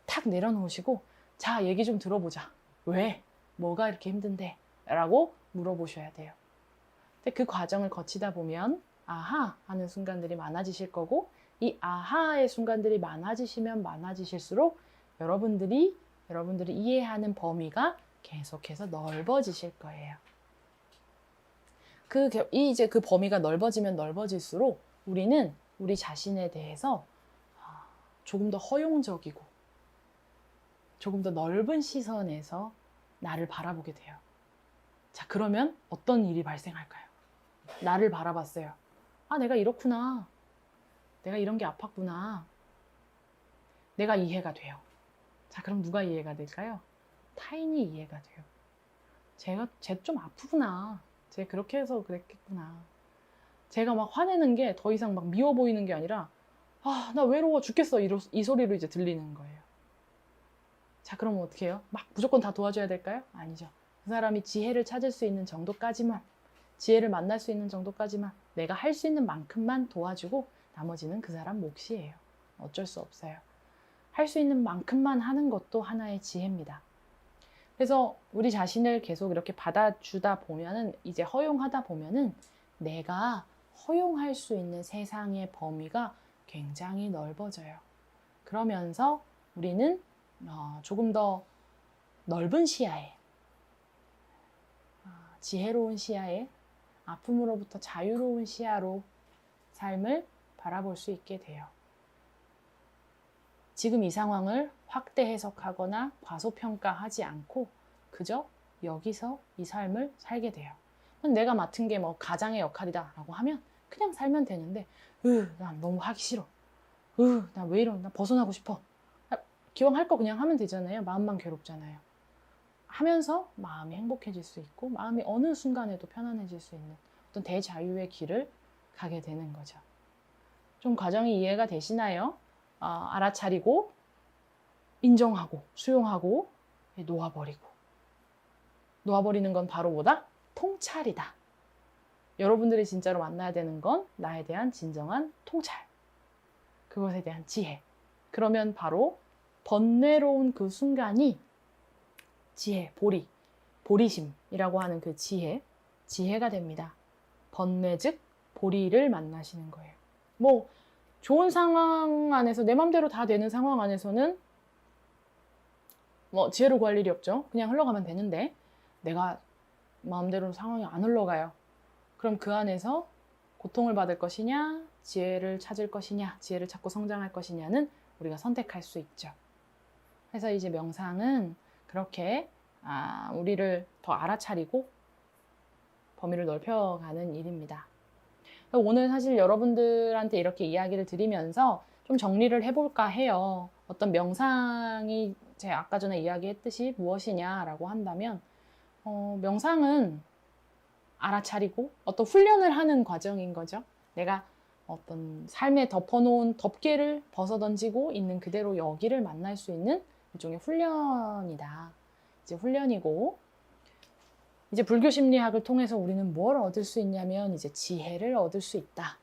탁 내려놓으시고 자, 얘기 좀 들어보자. 왜? 뭐가 이렇게 힘든데? 라고 물어보셔야 돼요. 근데 그 과정을 거치다 보면 아하 하는 순간들이 많아지실 거고, 이 아하의 순간들이 많아지시면 많아지실수록 여러분들이 이해하는 범위가 계속해서 넓어지실 거예요. 이제 그 범위가 넓어지면 넓어질수록 우리는 우리 자신에 대해서 조금 더 허용적이고 조금 더 넓은 시선에서 나를 바라보게 돼요. 자, 그러면 어떤 일이 발생할까요? 나를 바라봤어요. 아, 내가 이렇구나. 내가 이런 게 아팠구나. 내가 이해가 돼요. 자, 그럼 누가 이해가 될까요? 타인이 이해가 돼요. 쟤 좀 아프구나. 쟤 그렇게 해서 그랬겠구나. 제가 막 화내는 게 더 이상 막 미워 보이는 게 아니라 아, 나 외로워 죽겠어. 이 소리로 이제 들리는 거예요. 자, 그럼 어떻게 해요? 막 무조건 다 도와줘야 될까요? 아니죠. 그 사람이 지혜를 찾을 수 있는 정도까지만, 지혜를 만날 수 있는 정도까지만, 내가 할 수 있는 만큼만 도와주고 나머지는 그 사람 몫이에요. 어쩔 수 없어요. 할 수 있는 만큼만 하는 것도 하나의 지혜입니다. 그래서 우리 자신을 계속 이렇게 받아주다 보면은, 이제 허용하다 보면은 내가 허용할 수 있는 세상의 범위가 굉장히 넓어져요. 그러면서 우리는 조금 더 넓은 시야에, 지혜로운 시야에, 아픔으로부터 자유로운 시야로 삶을 바라볼 수 있게 돼요. 지금 이 상황을 확대 해석하거나 과소평가하지 않고 그저 여기서 이 삶을 살게 돼요. 내가 맡은 게 뭐 가장의 역할이다 라고 하면 그냥 살면 되는데, 난 너무 하기 싫어. 나 왜 이러? 나 벗어나고 싶어. 기왕 할 거 그냥 하면 되잖아요. 마음만 괴롭잖아요. 하면서 마음이 행복해질 수 있고 마음이 어느 순간에도 편안해질 수 있는 어떤 대자유의 길을 가게 되는 거죠. 좀 과정이 이해가 되시나요? 알아차리고 인정하고 수용하고 놓아버리고, 놓아버리는 건 바로 뭐다? 통찰이다. 여러분들이 진짜로 만나야 되는 건 나에 대한 진정한 통찰, 그것에 대한 지혜. 그러면 바로 번뇌로운 그 순간이 지혜, 보리심이라고 하는 그 지혜가 됩니다. 번뇌 즉 보리를 만나시는 거예요. 뭐 좋은 상황 안에서 내 맘대로 다 되는 상황 안에서는 뭐 지혜를 구할 일이 없죠. 그냥 흘러가면 되는데 내가 마음대로 상황이 안 흘러가요. 그럼 그 안에서 고통을 받을 것이냐, 지혜를 찾을 것이냐, 지혜를 찾고 성장할 것이냐는 우리가 선택할 수 있죠. 그래서 이제 명상은 그렇게 우리를 더 알아차리고 범위를 넓혀가는 일입니다. 오늘 사실 여러분들한테 이렇게 이야기를 드리면서 좀 정리를 해볼까 해요. 어떤 명상이 제가 아까 전에 이야기했듯이 무엇이냐라고 한다면 명상은 알아차리고 어떤 훈련을 하는 과정인 거죠. 내가 어떤 삶에 덮어놓은 덮개를 벗어던지고 있는 그대로 여기를 만날 수 있는 일종의 훈련이다. 이제 훈련이고, 이제 불교 심리학을 통해서 우리는 뭘 얻을 수 있냐면 이제 지혜를 얻을 수 있다.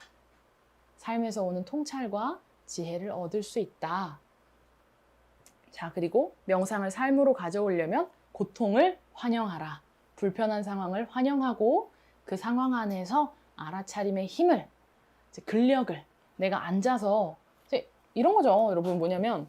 삶에서 오는 통찰과 지혜를 얻을 수 있다. 자, 그리고 명상을 삶으로 가져오려면 고통을 환영하라. 불편한 상황을 환영하고 그 상황 안에서 알아차림의 힘을, 이제 근력을, 내가 앉아서 이제 이런 거죠. 여러분 뭐냐면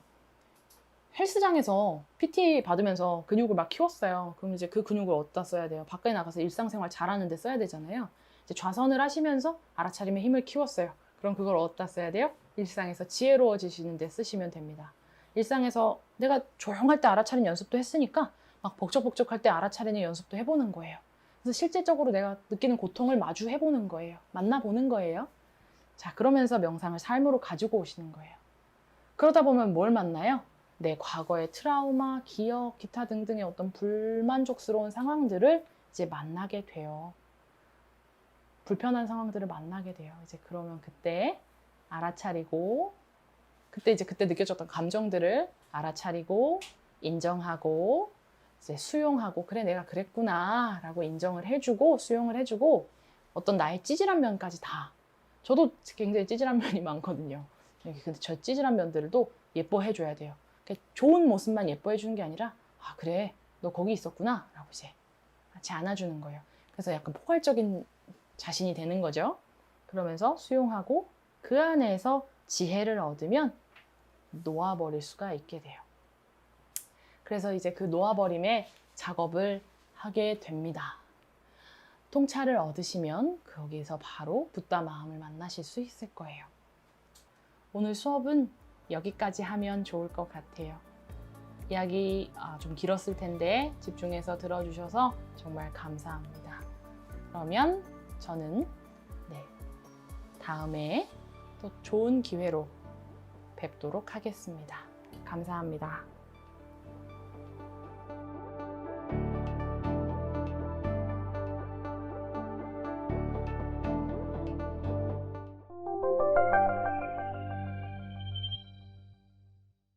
헬스장에서 PT 받으면서 근육을 막 키웠어요. 그럼 이제 그 근육을 어디다 써야 돼요? 밖에 나가서 일상생활 잘하는데 써야 되잖아요. 이제 좌선을 하시면서 알아차림의 힘을 키웠어요. 그럼 그걸 어디다 써야 돼요? 일상에서 지혜로워지시는 데 쓰시면 됩니다. 일상에서 내가 조용할 때 알아차린 연습도 했으니까 막 벅적벅적할 때 알아차리는 연습도 해보는 거예요. 그래서 실질적으로 내가 느끼는 고통을 마주해보는 거예요. 만나보는 거예요. 자, 그러면서 명상을 삶으로 가지고 오시는 거예요. 그러다 보면 뭘 만나요? 내 과거의 트라우마, 기억, 기타 등등의 어떤 불만족스러운 상황들을 이제 만나게 돼요. 불편한 상황들을 만나게 돼요. 이제 그러면 그때 알아차리고, 그때 느껴졌던 감정들을 알아차리고, 인정하고, 이제 수용하고, 그래, 내가 그랬구나, 라고 인정을 해주고, 수용을 해주고, 어떤 나의 찌질한 면까지 다. 저도 굉장히 찌질한 면이 많거든요. 근데 저 찌질한 면들도 예뻐해줘야 돼요. 좋은 모습만 예뻐해주는 게 아니라, 아, 그래, 너 거기 있었구나, 라고 이제 같이 안아주는 거예요. 그래서 약간 포괄적인 자신이 되는 거죠. 그러면서 수용하고 그 안에서 지혜를 얻으면 놓아버릴 수가 있게 돼요. 그래서 이제 그 놓아버림의 작업을 하게 됩니다. 통찰을 얻으시면 거기서 바로 붓다 마음을 만나실 수 있을 거예요. 오늘 수업은 여기까지 하면 좋을 것 같아요. 이야기 좀 길었을 텐데 집중해서 들어주셔서 정말 감사합니다. 그러면 저는 다음에 또 좋은 기회로 뵙도록 하겠습니다. 감사합니다.